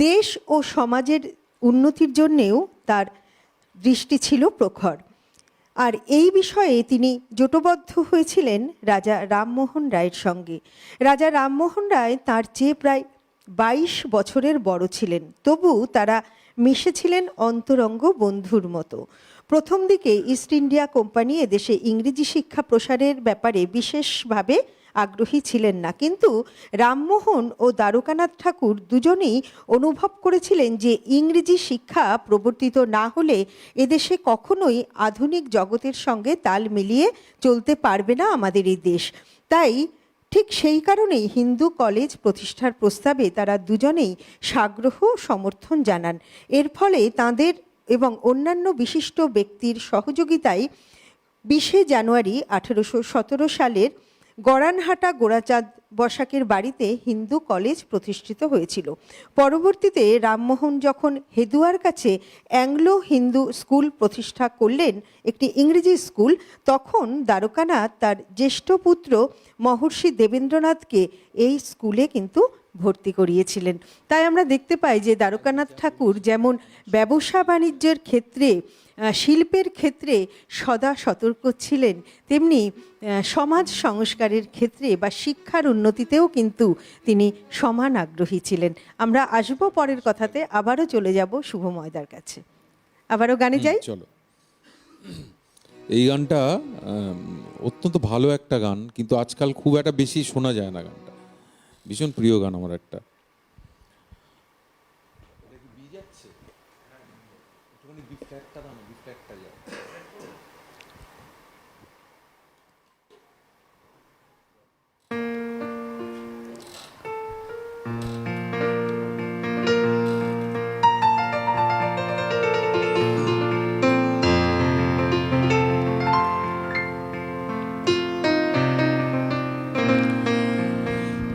দেশ ও সমাজের উন্নতির জন্যেও তার দৃষ্টি ছিল প্রখর। আর এই বিষয়ে তিনি জোটবদ্ধ হয়েছিলেন রাজা রামমোহন রায়ের সঙ্গে। রাজা রামমোহন রায় তার চেয়ে প্রায় 22 বছরের বড় ছিলেন, তবু তারা মিশেছিলেন অন্তরঙ্গ বন্ধুর মতো। প্রথম দিকে ইস্ট ইন্ডিয়া কোম্পানি এদেশে ইংরেজি শিক্ষা প্রসারের ব্যাপারে বিশেষভাবে আগ্রহী ছিলেন না, কিন্তু রামমোহন ও দ্বারকানাথ ঠাকুর দুজনেই অনুভব করেছিলেন যে ইংরেজি শিক্ষা প্রবর্তিত না হলে এদেশে কখনোই আধুনিক জগতের সঙ্গে তাল মিলিয়ে চলতে পারবে না আমাদের এই দেশ। তাই ঠিক সেই কারণেই হিন্দু কলেজ প্রতিষ্ঠার প্রস্তাবে তারা দুজনেই সাগ্রহ সমর্থন জানান। এর ফলে তাঁদের এবং অন্যান্য বিশিষ্ট ব্যক্তির সহযোগিতায় 20শে জানুয়ারি 1817 সালের গড়ানহাটা গোরাচাঁদ বসাকের বাড়িতে হিন্দু কলেজ প্রতিষ্ঠিত হয়েছিল। পরবর্তীতে রামমোহন যখন হেদুয়ার কাছে অ্যাংলো হিন্দু স্কুল প্রতিষ্ঠা করলেন, একটি ইংরেজি স্কুল, তখন দ্বারকানাথ তার জ্যেষ্ঠ পুত্র মহর্ষি দেবেন্দ্রনাথকে এই স্কুলে কিন্তু ভর্তি করিয়েছিলেন। তাই আমরা দেখতে পাই যে দ্বারকানাথ ঠাকুর যেমন ব্যবসা বাণিজ্যের ক্ষেত্রে, শিল্পের ক্ষেত্রে সদা সতর্ক ছিলেন, তেমনি সমাজ সংস্কারের ক্ষেত্রে বা শিক্ষার উন্নতিতেও কিন্তু তিনি সমান আগ্রহী ছিলেন। আমরা আসবো পরের কথাতে, আবারও চলে যাব শুভময়দার কাছে। আবারও গানে যাই। চলো। এই গানটা অত্যন্ত ভালো একটা গান, কিন্তু আজকাল খুব একটা বেশি শোনা যায় না। গানটা ভীষণ প্রিয় গান আমার একটা।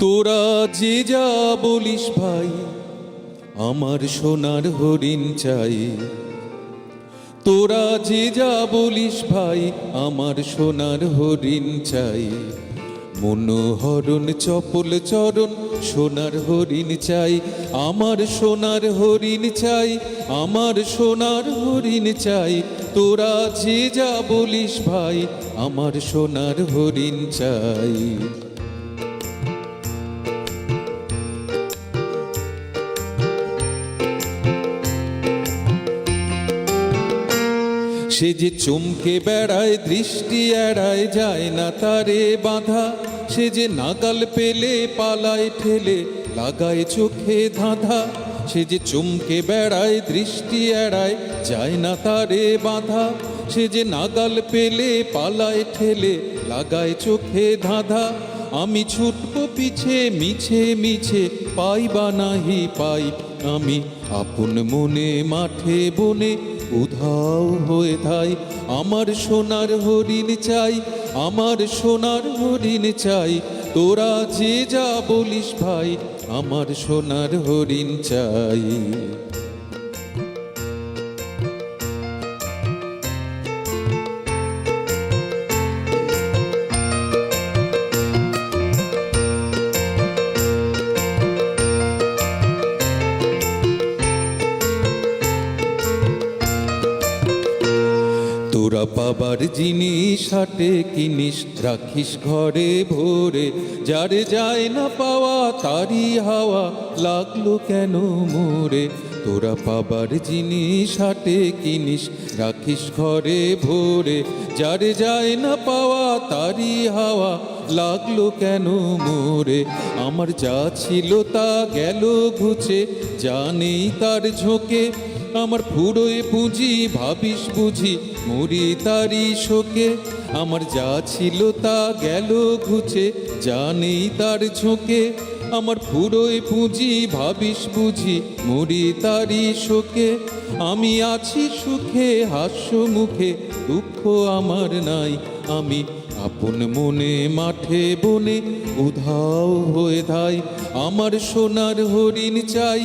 তোরা যে যা বলিস ভাই, আমার সোনার হরিণ চাই। তোরা যে যা বলিস ভাই, আমার সোনার হরিণ চাই। মনোহরণ চপল চরণ সোনার হরিণ চাই। আমার সোনার হরিণ চাই, আমার সোনার হরিণ চাই। তোরা যে যা বলিস ভাই, আমার সোনার হরিণ চাই। সে যে চমকে বেড়ায়, দৃষ্টি এড়ায়, যায় না তারে বাঁধা। সে যে নাগাল পেলে পালায় ঠেলে, লাগায় চোখে ধাঁধা। সে যে চমকে বেড়ায়, দৃষ্টি এড়ায়, যায় না তারে বাঁধা। সে যে নাগাল পেলে পালায় ঠেলে, লাগায় চোখে ধাঁধা। আমি ছুটবো পিছে মিছে মিছে, পাই বা নাহি পাই। আমি আপন মনে মাঠে বনে উধাও হয়ে থাই। আমার সোনার হরিণ চাই, আমার সোনার হরিণ চাই। তোরা যে যা বলিস ভাই, আমার সোনার হরিণ চাই। তোরা পাবার জিনিস হাটে কিনিস, রাখিস ঘরে ভরে। যারে যায় না পাওয়া তারি হাওয়া, লাগলো কেন মোরে। তোরা পাবার জিনিস হাটে কিনিস, রাখিস ঘরে ভরে। যারে যায় না পাওয়া তারি হাওয়া, লাগলো কেন মোরে। আমার যা ছিল তা গেল ঘুচে, যা নেই তার ঝোঁকে। আমার ফুরোয় পুঁজি ভাবিস বুঝি, মরি তারি শোকে। আমার যা ছিল তা গেল ঘুচে, যা নেই তার ঝোঁকে। আমার ফুরোয় পুঁজি ভাবিস বুঝি, মরি তারি শোকে। আমি আছি সুখে হাস্য মুখে, দুঃখ আমার নাই। আমি আপন মনে মাঠে বনে উধাও হয়ে ধাই। আমার সোনার হরিণ চাই,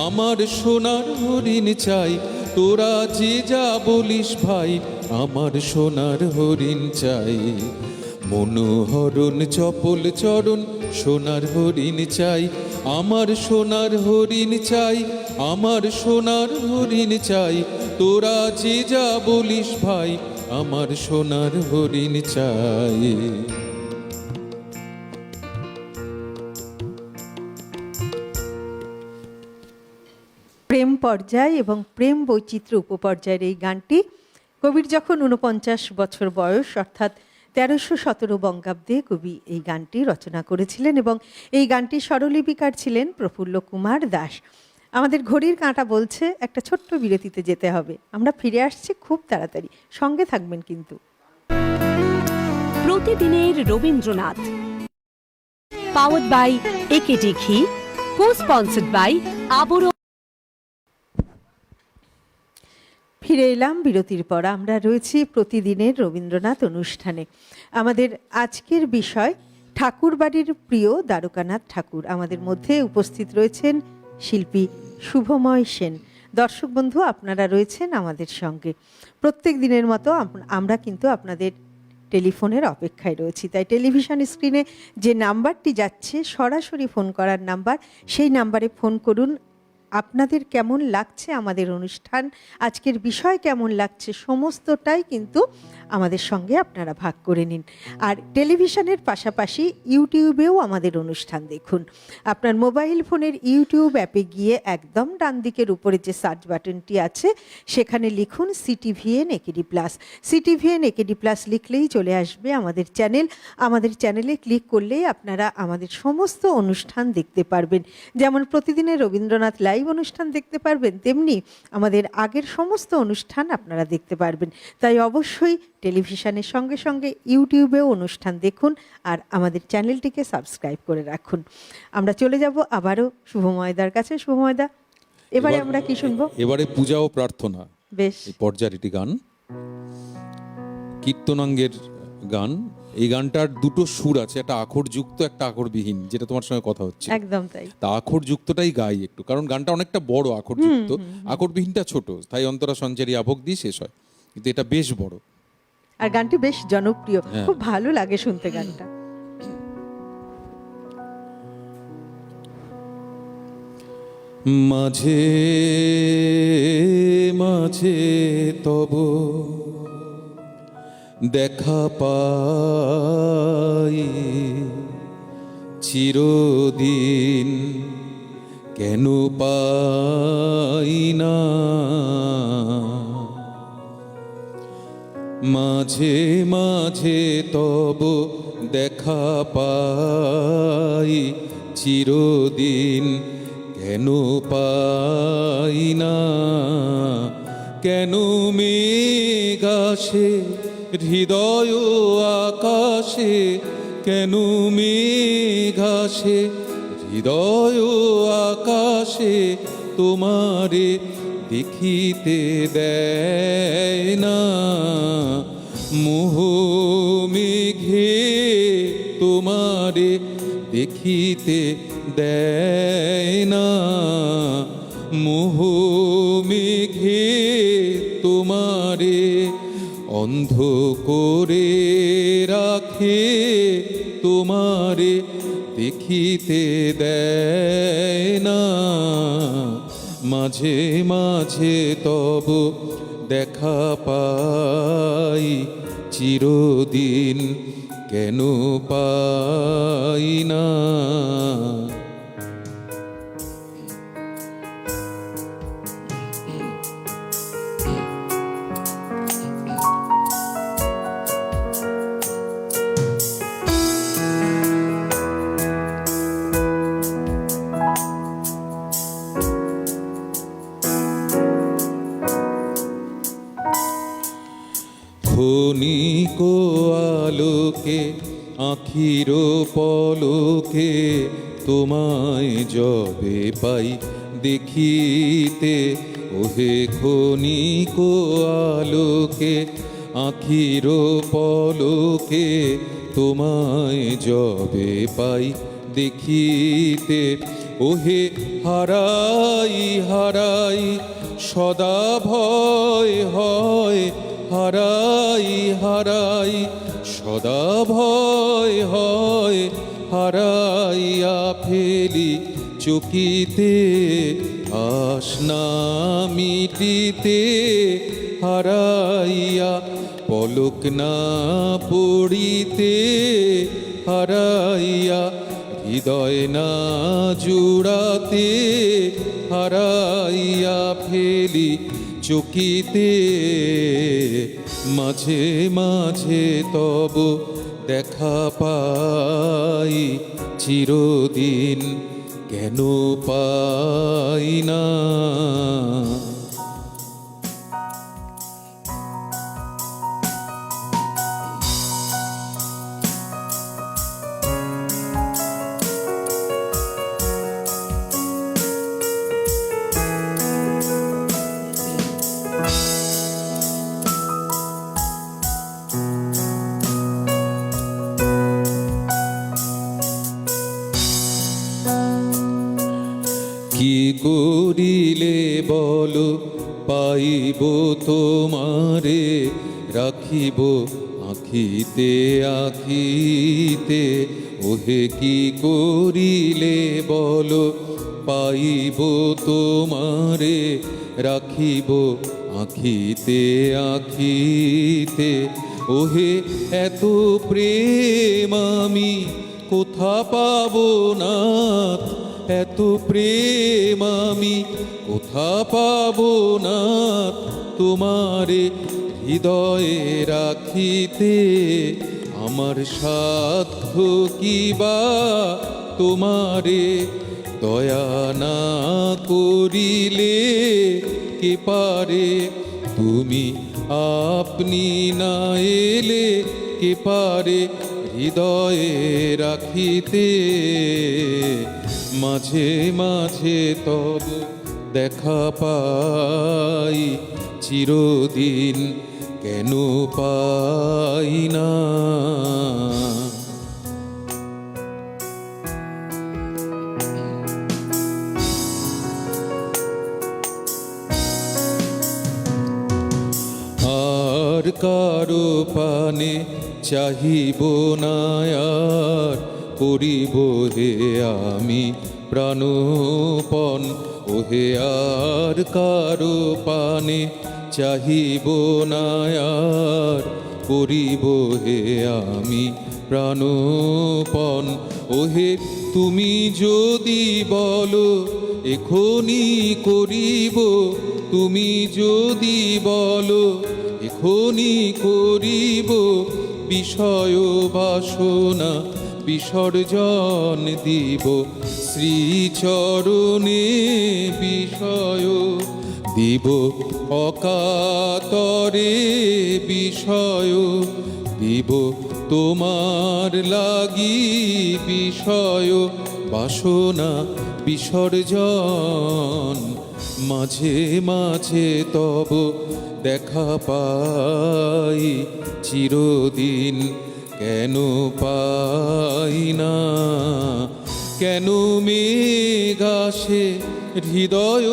আমার সোনার হরিণ চাই। তোরা যে যা বলিস ভাই, আমার সোনার হরিণ চাই। মনোহরণ চপল চরণ সোনার হরিণ চাই। আমার সোনার হরিণ চাই, আমার সোনার হরিণ চাই। তোরা যে যা বলিস ভাই, আমার সোনার হরিণ চাই। প্রেম পর্যায় এবং প্রেম বৈচিত্র্য উপপর্যায়ের এই গানটি কবির যখন 49 বছর বয়স, অর্থাৎ 1317 বঙ্গাব্দে কবি এই গানটি রচনা করেছিলেন এবং এই গানটির স্বরলিপিকার ছিলেন প্রফুল্ল কুমার দাস। আমাদের ঘড়ির কাঁটা বলছে একটা ছোট্ট বিরতিতে যেতে হবে, আমরা ফিরে আসছি খুব তাড়াতাড়ি, সঙ্গে থাকবেন কিন্তু। প্রতিদিনের রবীন্দ্রনাথ, পাওয়ার্ড বাই একেডি ঘি, কো স্পন্সর্ড বাই আবরণ। ফিরে এলাম বিরতির পর। আমরা রয়েছি প্রতিদিনের রবীন্দ্রনাথ অনুষ্ঠানে। আমাদের আজকের বিষয় ঠাকুরবাড়ির প্রিয় দ্বারকানাথ ঠাকুর। আমাদের মধ্যে উপস্থিত রয়েছেন শিল্পী শুভময় সেন। দর্শক বন্ধু, আপনারা রয়েছেন আমাদের সঙ্গে। প্রত্যেক দিনের মতো আমরা কিন্তু আপনাদের টেলিফোনের অপেক্ষায় রয়েছি। তাই টেলিভিশন স্ক্রিনে যে নাম্বারটি যাচ্ছে সরাসরি ফোন করার নাম্বার, সেই নাম্বারে ফোন করুন। আপনাদের কেমন লাগছে আমাদের অনুষ্ঠান, আজকের বিষয় কেমন লাগছে, সমস্তটাই কিন্তু আমাদের সঙ্গে আপনারা ভাগ করে নিন। আর টেলিভিশনের পাশাপাশি ইউটিউবেও আমাদের অনুষ্ঠান দেখুন। আপনার মোবাইল ফোনের ইউটিউব অ্যাপে গিয়ে একদম ডান দিকের উপরে যে সার্চ বাটনটি আছে সেখানে লিখুন CTVN AKD plus. CTVN AKD plus লিখলেই চলে আসবে আমাদের চ্যানেল। আমাদের চ্যানেলে ক্লিক করলেই আপনারা আমাদের সমস্ত অনুষ্ঠান দেখতে পারবেন। যেমন প্রতিদিনের রবীন্দ্রনাথ লাইভ অনুষ্ঠান দেখতে পারবেন, তেমনি আমাদের আগের সমস্ত অনুষ্ঠান আপনারা দেখতে পারবেন। তাই অবশ্যই টেলিভিশনের সঙ্গে সঙ্গে ইউটিউবেও অনুষ্ঠান দেখুন আর আমাদের চ্যানেলটিকে সাবস্ক্রাইব করে রাখুন। আমরা চলে যাব আবারও শুভময়দার কাছে। শুভময়দা, এবারে আমরা কি শুনবো? এবারে পূজা ও প্রার্থনা, বেশ, এই পর্যায়ের একটি গান, কীর্তনাঙ্গের গান। এই গানটার দুটো সুর আছে, একটা আখর যুক্ত, একটা আখর বিহীন, যেটা তোমার সঙ্গে কথা হচ্ছে। একদম তাই। তা আখর যুক্তটাই গাই একটু, কারণ গানটা অনেকটা বড়, আখর যুক্ত, আখর বিহীনটা ছোট। তাই অন্তরা সঞ্চারী আভোগ দিয়ে শেষ হয়, কিন্তু এটা বেশ বড়। আর গানটি বেশ জনপ্রিয়, খুব ভালো লাগে শুনতে গানটা। মাঝে মাঝে তব দেখা পাই, চিরদিন কেন পাই না। মাঝে মাঝে তব দেখা পাই, চিরদিন কেন পাই না। কেন মেঘ আসে হৃদয় আকাশে, কেন মেঘ আসে হৃদয় আকাশে, তোমারে দেখিতে দেয় না। মোহ মেঘে তোমারে দেখিতে দেয় না। মোহ মেঘে তোমারে অন্ধ করে রাখে, তোমারে দেখিতে দেয় না। মাঝে মাঝে তব দেখা পাই, চিরদিন কেন পাই না। ক্ষণিক আলোকে আখির পলকে, তোমায় যবে পাই দেখিতে। ওহে ক্ষণিক আলোকে আখির পলকে, তোমায় যবে পাই দেখিতে। ওহে হারাই হারাই সদা ভয় হয়, হারাই হারাই সদা ভয় হয়। হারাইয়া ফেলি চকিতে আশ না মিটিতে, হারাইয়া পলক না পড়িতে, হারাইয়া হৃদয় না জুড়াতে হারাইয়া ফেলি চকিতে, মাঝে মাঝে তব দেখা পাই, চিরদিন কেন পাই না। কি করিলে বলো পাইব তোমারে, রাখিব আখিতে আখিতে। ওহে কি করিলে বলো পাইব তোমারে, রাখিব আখিতে আখিতে। ওহে এত প্রেম আমি কোথা পাবো নাথ, এত প্রেম আমি কোথা পাবো নাথ, তোমারে হৃদয়ে রাখিতে। আমার সাধ্য কি বা তোমারে দয়া না করিলে কে পারে, তুমি আপনি না এলে কে পারে হৃদয়ে রাখিতে। মাঝে মাঝে তব দেখা পাই, চিরদিন কেন পাই না। আর কারো পানে চাহিব না আর, করিব হে আমি প্রাণপণ। ওহে আর কারো পানে চাহিব না আর, করিব হে আমি প্রাণপণ। ওহে তুমি যদি বলো এখনি করিব, তুমি যদি বলো এখনি করিব, বিষয় বাসনা বিসর্জন দিব শ্রীচরণে, বিষয় দিব অকাতরে, বিষয় দিব তোমার লাগি, বিষয় বাসনা বিসর্জন। মাঝে মাঝে তব দেখা পাই, চিরদিন কেন পাই না। কেন মেঘ আসে হৃদয়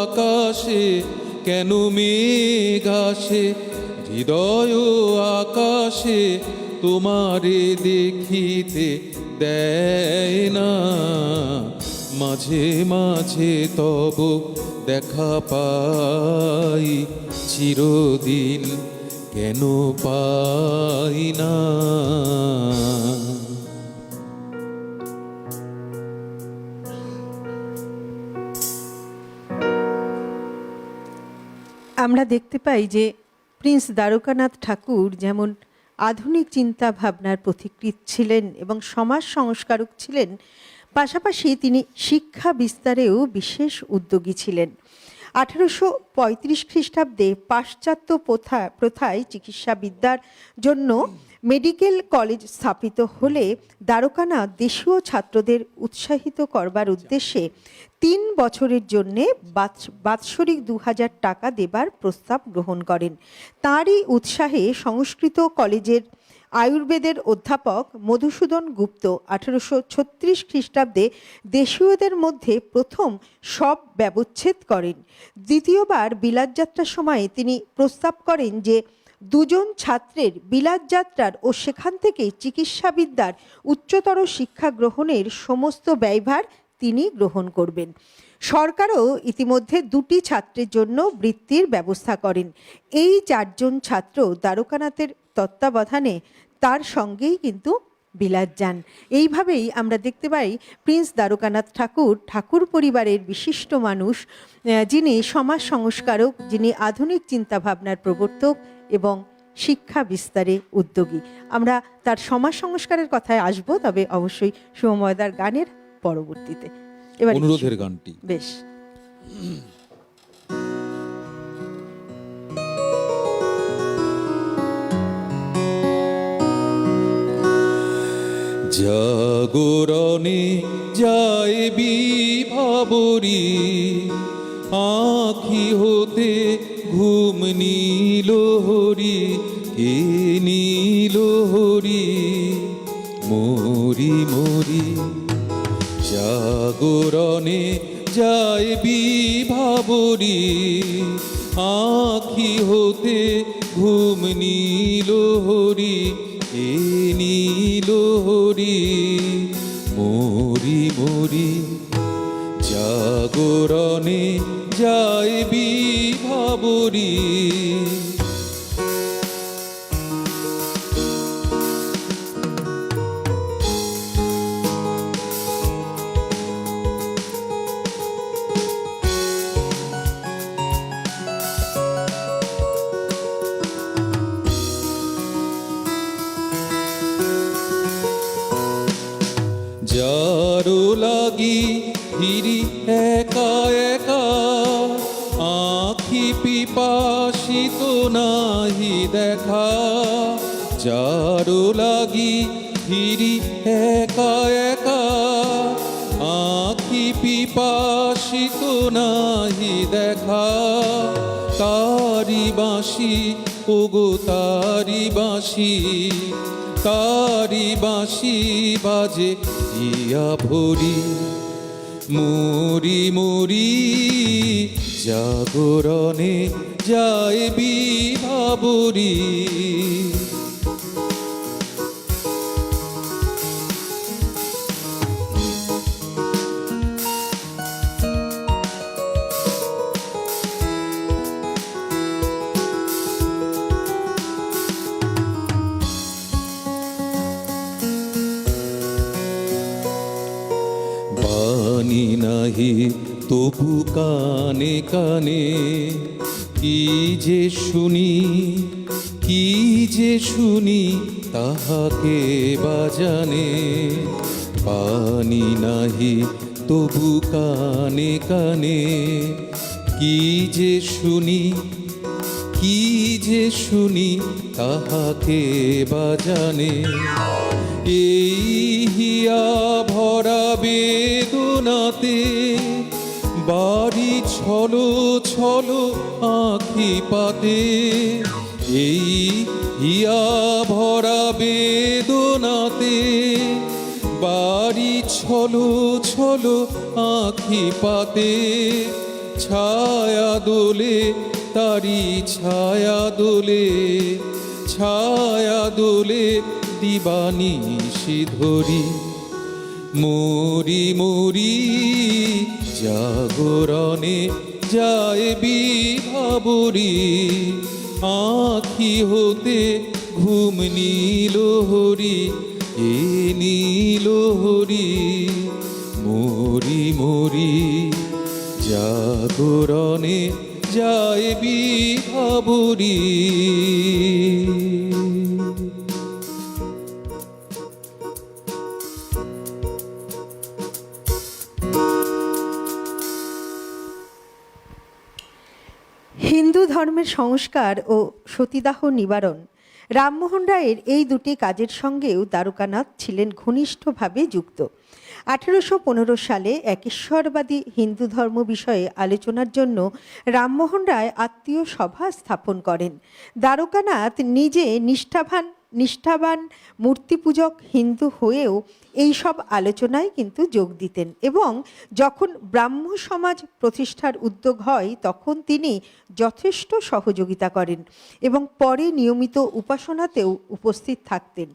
আকাশে, কেন মেঘ আসে হৃদয় আকাশে, তোমারে দেখিতে দেয় না। মাঝে মাঝে তব দেখা পাই, চিরদিন কেন পাই না। আমরা দেখতে পাই যে প্রিন্স দ্বারকানাথ ঠাকুর যেমন আধুনিক চিন্তা ভাবনার পথিকৃৎ ছিলেন এবং সমাজ সংস্কারক ছিলেন, পাশাপাশি তিনি শিক্ষা বিস্তারেও বিশেষ উদ্যোগী ছিলেন। 1835 খ্রিস্টাব্দে পাশ্চাত্য প্রথায় চিকিৎসা বিদ্যার জন্য মেডিকেল কলেজ স্থাপিত হলে দ্বারকানাথ দেশীয় ছাত্রদের উৎসাহিত করবার উদ্দেশ্যে 3 বছরের জন্য বাৎসরিক 2000 টাকা দেবার প্রস্তাব গ্রহণ করেন। তাঁরই উৎসাহে সংস্কৃত কলেজের আয়ুর্বেদের অধ্যাপক মধুসূদন গুপ্ত 1836 খ্রিস্টাব্দে দেশীয়দের মধ্যে প্রথম সব ব্যবচ্ছেদ করেন। দ্বিতীয়বার বিলাত যাত্রার সময় তিনি প্রস্তাব করেন যে 2 ছাত্রের বিলাত যাত্রার ও সেখান থেকে চিকিৎসাবিদ্যার উচ্চতর শিক্ষা গ্রহণের সমস্ত ব্যয়ভার তিনি গ্রহণ করবেন। সরকারও ইতিমধ্যে 2 ছাত্রের জন্য বৃত্তির ব্যবস্থা করেন। এই 4 জন ছাত্র দ্বারকানাথের তত্ত্বাবধানে তার সঙ্গেই কিন্তু বিলাত যান। এইভাবেই আমরা দেখতে পাই প্রিন্স দ্বারকানাথ ঠাকুর পরিবারের বিশিষ্ট মানুষ, যিনি সমাজ সংস্কারক, যিনি আধুনিক চিন্তাভাবনার প্রবর্তক এবং শিক্ষা বিস্তারে উদ্যোগী। আমরা তার সমাজ সংস্কারের কথায় আসব, তবে অবশ্যই শুভময়দার গানের পরবর্তীতে। এবার অনুরোধের গানটি বেশ। জাগরণে যায় বিভাবরী, আঁখি হতে ঘুম নীল হরি, কে নীল হরি মরি মরি। জাগরণে যায় বিভাবরী, আঁখি হতে ঘুম নীল হরি, এ নীল হরি মরি মরি। জাগরণে যায় বিভাবরী, যারো লাগি ফিরি একা একা, আঁখি পিপাসিত নাহি দেখা। যারো লাগি ফিরি একা একা, আঁখি পিপাসিত নাহি দেখা। তারি বাঁশি ওগো তারি বাঁশি, তারি বাঁশি বাজে ইয়া ভরি মরি মরি। জাগরণে যায় বিভাবরী, বাণী নাহি তবু কানে কানে, কি যে শুনি কি যে শুনি তাহাকে বাজানে। বাণী নাহি তবু কানে কানে, কি যে শুনি কি যে শুনি তাহাকে বাজানে। এই হিয়া ভরা বেদনাতে বাড়ি ছলো ছলো আঁখি পাতে। এই হিয়া ভরা বেদনাতে বাড়ি ছলো ছলো আঁখি পাতে। ছায়া দোলে তারি ছায়া দোলে, ছায়া দোলে দিবানিশি ধরি মরি মরি। জাগরণে যায় বিভাবরী, আঁখি হতে ঘুম নীল হরি, এ নীল হরি মরি মরি। জাগরণে যায় বিভাবরী। হিন্দু ধর্মের সংস্কার ও সতীদাহ নিবারণ, রামমোহন রায়ের এই দুটি কাজের সঙ্গেও দ্বারকানাথ ছিলেন ঘনিষ্ঠভাবে যুক্ত। 1815 সালে একেশ্বরবাদী হিন্দু ধর্ম বিষয়ে আলোচনার জন্য রামমোহন রায় আত্মীয় সভা স্থাপন করেন। দ্বারকানাথ নিজে নিষ্ঠাবান মূর্তিপূজক হিন্দু হয়েও এই সব আলোচনায় কিন্তু যোগ দিতেন, এবং যখন ব্রাহ্ম সমাজ প্রতিষ্ঠার উদ্যোগ হয় তখন তিনি যথেষ্ট সহযোগিতা করেন এবং পরে নিয়মিত উপাসনাতেও উপস্থিত থাকতেন।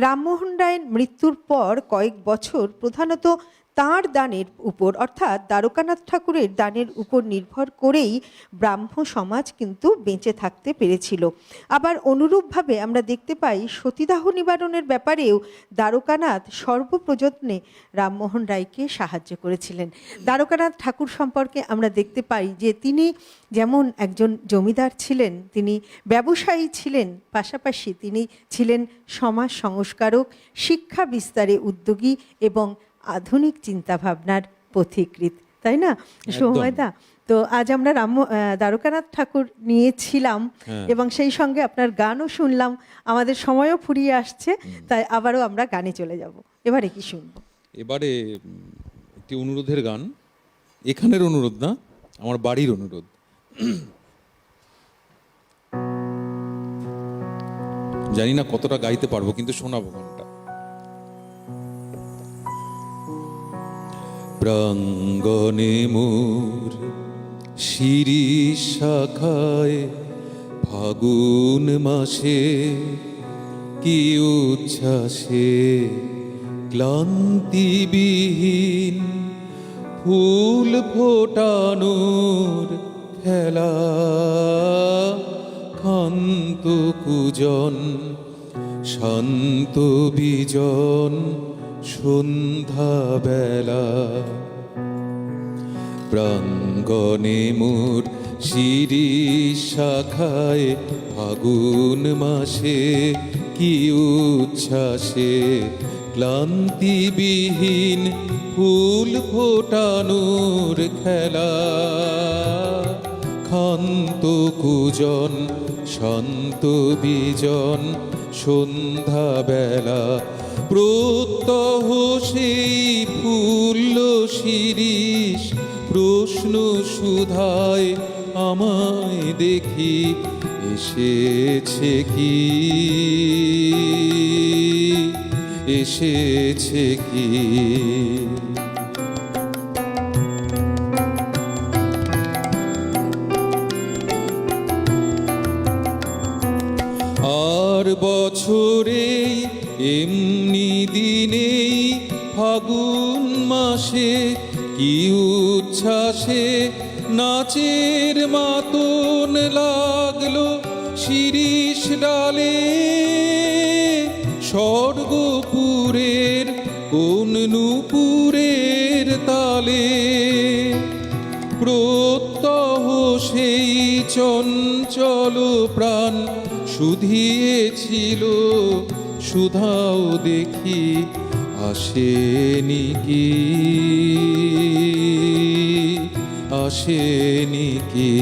রামমোহন রায়ের মৃত্যুর পর কয়েক বছর প্রধানত তাঁর দানের উপর, অর্থাৎ দ্বারকানাথ ঠাকুরের দানের উপর নির্ভর করেই ব্রাহ্ম সমাজ কিন্তু বেঁচে থাকতে পেরেছিল। আবার অনুরূপভাবে আমরা দেখতে পাই সতীদাহ নিবারণের ব্যাপারেও দ্বারকানাথ সর্বপ্রযত্নে রামমোহন রায়কে সাহায্য করেছিলেন। দ্বারকানাথ ঠাকুর সম্পর্কে আমরা দেখতে পাই যে তিনি যেমন একজন জমিদার ছিলেন, তিনি ব্যবসায়ী ছিলেন, পাশাপাশি তিনি ছিলেন সমাজ সংস্কারক, শিক্ষা বিস্তারে উদ্যোগী এবং আধুনিক চিন্তাভাবনার পথিকৃৎ, তাই না সৌম্যদা? তো আজ আমরা দ্বারকানাথ ঠাকুর নিয়েছিলাম এবং সেই সঙ্গে আপনার গানও শুনলাম, আমাদের সময়ও ফুরিয়ে আসছে, তাই আবারও আমরা গানে চলে যাব। এবারে কি শুনবো? এবারে একটি অনুরোধের গান, এখানের অনুরোধ না, আমার বাড়ির অনুরোধ। জানি না কতটা গাইতে পারবো, কিন্তু শোনাবো গানটা। প্রাঙ্গণে মোর শিরিষ শাখায় ফাগুন মাসে কি উচ্ছ্বাসে ক্লান্তিবিহীন ফুল ফোটানোর খেলা, ক্ষান্ত কুজন শান্ত বিজন সন্ধ্যা বেলা। প্রাঙ্গণে মোর শিরিষ শাখায় ফাগুন মাসে কি উচ্ছ্বাসে ক্লান্তিবিহীন ফুল ফোটানোর খেলা, ক্ষান্ত কুজন শান্ত বিজন সন্ধ্যা বেলা। প্রত্যহ সেই ফুল শিরিষ প্রশ্ন সুধায় আমায় দেখি এসেছে কি, এসেছে কি। আর বছরে এমনি দিনেই ফাগুন মাসে কি উচ্ছ্বাসে নাচের মাতন লাগলো শিরিষ ডালে। স্বর্গপুরের কোন নূপুরের তালে প্রত্যহ সেই চঞ্চল প্রাণ শুধিয়েছিল সুধাও দেখি আসেনি কি, আসেনি কি।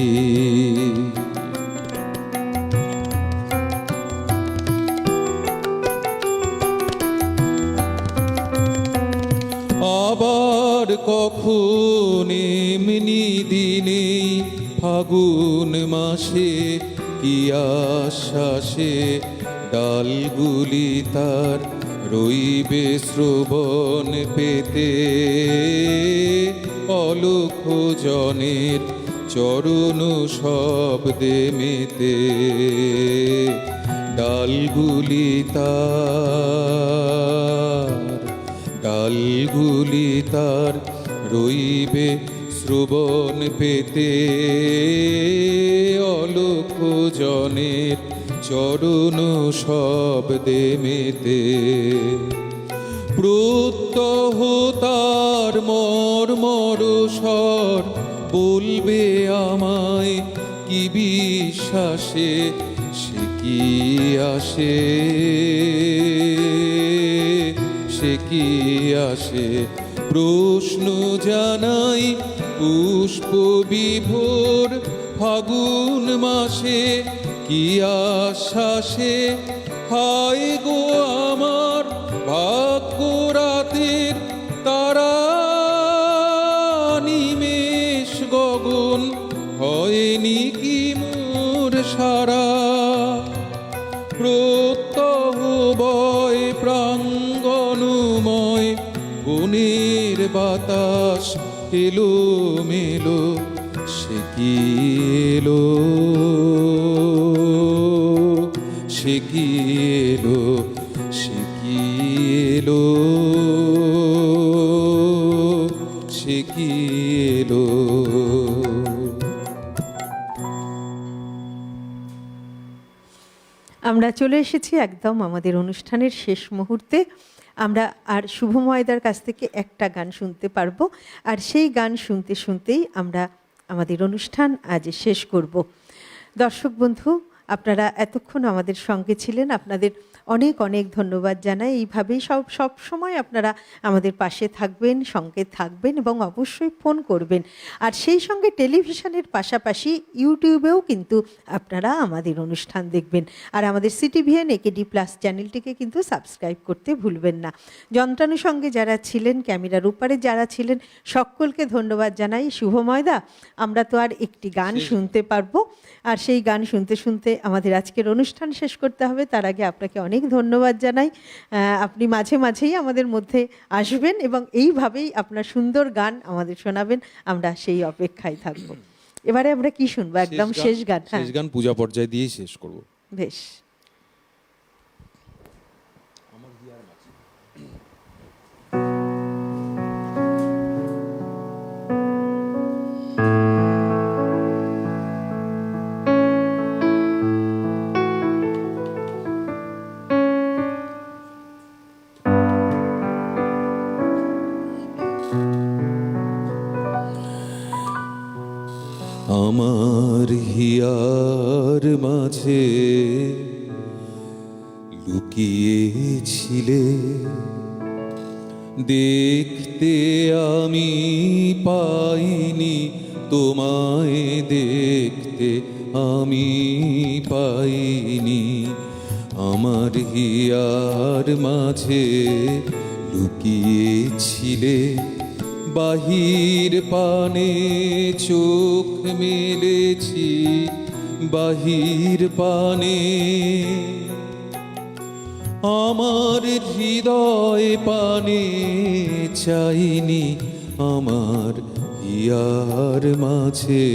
আবার কখন এমনি দিনে ফাগুন মাসে কি আশ্বাসে ডালগুলি তার রইবে শ্রবণ পেতে, অলখ জনের চরণ শব্দে মেতে। ডালগুলি তার রইবে শ্রবণ পেতে, অলখ জনের চরণ শব্দে মেতে। প্রত্যহ তার মর্মর স্বর বলবে আমায় কি বিশ্বাসে সে কি আসে, সে কি আসে। প্রশ্ন জানাই পুষ্প বিভোর ফাগুন মাসে কি আশ্বাসে। হায় গো আমার ভাগ্য রাতের তারা নিমেষ গগন হয়নি কি মোর সারা। প্রত্যহ বয় প্রাঙ্গণময় বনের বাতাস এলো মেলো সে কি এলো, সে কি এলো, সে কি এলো। আমরা চলে এসেছি একদম আমাদের অনুষ্ঠানের শেষ মুহূর্তে। আমরা আর শুভময়দার কাছ থেকে একটা গান শুনতে পারবো, আর সেই গান শুনতে শুনতেই আমরা আমাদের অনুষ্ঠান আজ শেষ করব। দর্শক বন্ধু, আপনারা এতক্ষণ আমাদের সঙ্গে ছিলেন, আপনাদের অনেক অনেক ধন্যবাদ জানাই। এইভাবেই সব সময় আপনারা আমাদের পাশে থাকবেন, সঙ্গে থাকবেন এবং অবশ্যই ফোন করবেন। আর সেই সঙ্গে টেলিভিশনের পাশাপাশি ইউটিউবেও কিন্তু আপনারা আমাদের অনুষ্ঠান দেখবেন। আর আমাদের CTVN AKD+ চ্যানেলটিকে কিন্তু সাবস্ক্রাইব করতে ভুলবেন না। যন্ত্রাণুর সঙ্গে যারা ছিলেন, ক্যামেরার উপরে যারা ছিলেন, সকলকে ধন্যবাদ জানাই। শুভময়দা, আমরা তো আর একটি গান শুনতে পারবো, আর সেই গান শুনতে শুনতে আমাদের আজকের অনুষ্ঠান শেষ করতে হবে। তার আগে আপনাকে অনেক ধন্যবাদ জানাই। আপনি মাঝে মাঝেই আমাদের মধ্যে আসবেন এবং এইভাবেই আপনার সুন্দর গান আমাদের শোনাবেন, আমরা সেই অপেক্ষায় থাকবো। এবারে আমরা কি শুনবো? একদম শেষ গান। শেষ গান পূজা পর্যায়ে দিয়েই শেষ করব। বেশ। আমার হিয়ার মাঝে লুকিয়েছিলে, দেখতে আমি পাইনি তোমায়, দেখতে আমি পাইনি। আমার হিয়ার মাঝে লুকিয়েছিলে, বাহির পানে চোখ মেলেছি, বাহির পানে আমার হৃদয় পানে চাইনি। আমার হিয়ার মাঝে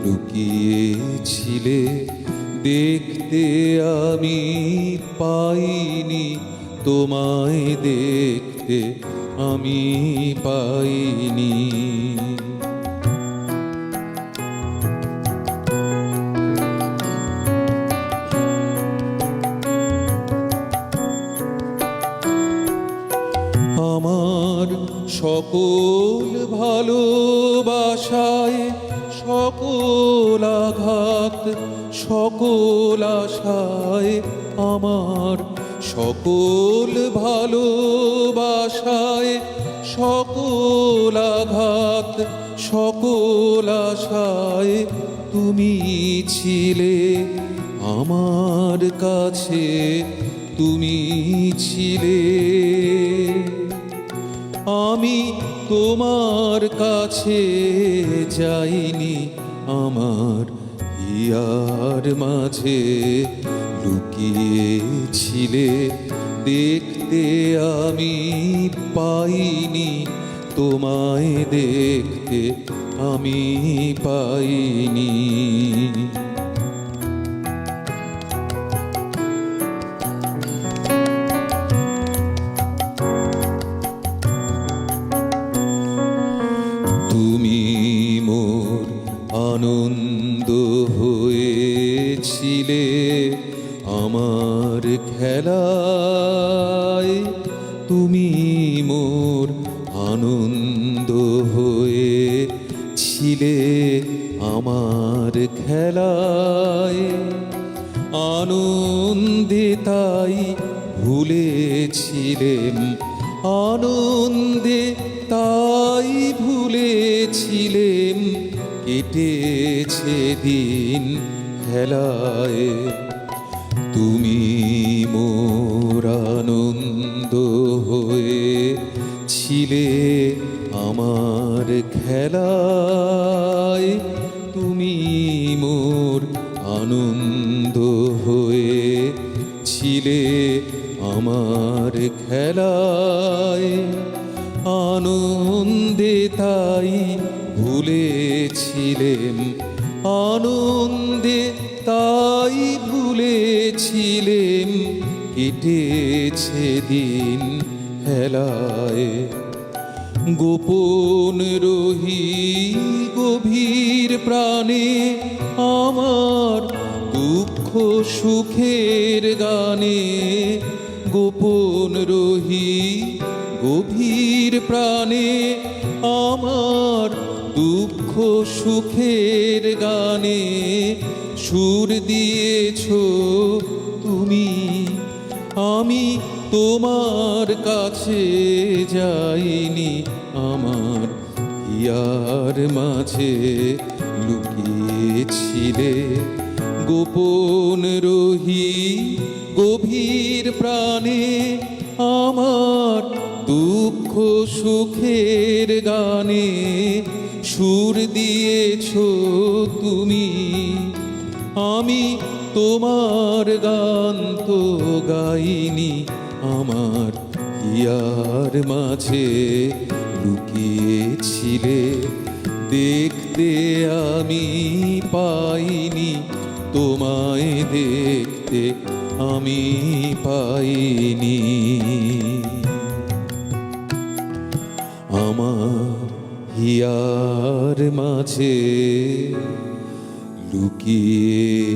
লুকিয়েছিলে, দেখতে আমি পাইনি তোমায়, দেখতে আমি পাইনি। আমার সকল ভালোবাসায়, সকল আঘাত, সকল আশায়, আমার সকল ভালোবাসায়, সকল আঘাত, সকল আশায় তুমি ছিলে আমার কাছে, তুমি ছিলে। আমি তোমার কাছে যাইনি, আমার হিয়ার মাঝে লুকিয়েছিলে, দেখতে আমি পাইনি তোমায়, দেখতে আমি পাইনি। তুমি মোর আনন্দ হয়েছিলে আমার খেলায়, তুমি মোর আনন্দ হয়েছিলে আমার খেলায়। আনন্দে তাই ভুলেছিলেম, আনন্দে তাই ভুলেছিলেম, কেটেছে দিন খেলায়। তুমি মোর আনন্দ হয়েছিলে আমার খেলায়, তুমি মোর আনন্দ হয়েছিলে আমার খেলায়। আনন্দে তাই ভুলেছিলেম, আনন্দে তাই ভুলেছিলেম, কেটেছে দিন হেলায়। গোপন রহি গভীর প্রাণে আমার দুঃখ সুখের গানে গোপন রহি গভীর প্রাণে, আমার দুঃখ সুখের গানে সুর দিয়েছ তুমি। আমি তোমার কাছে যাইনি, আমার হিয়ার মাঝে লুকিয়েছিলে গোপন রহি গভীর প্রাণে, আমার দুঃখ সুখের গানে সুর দিয়েছ তুমি। আমি তোমার গান তো গাইনি, আমার হিয়ার মাঝে লুকিয়েছিলে দেখতে আমি পাইনি, তোমায় দেখতে আমি পাইনি। আমার হিয়ার মাঝে লুকিয়েছিলে।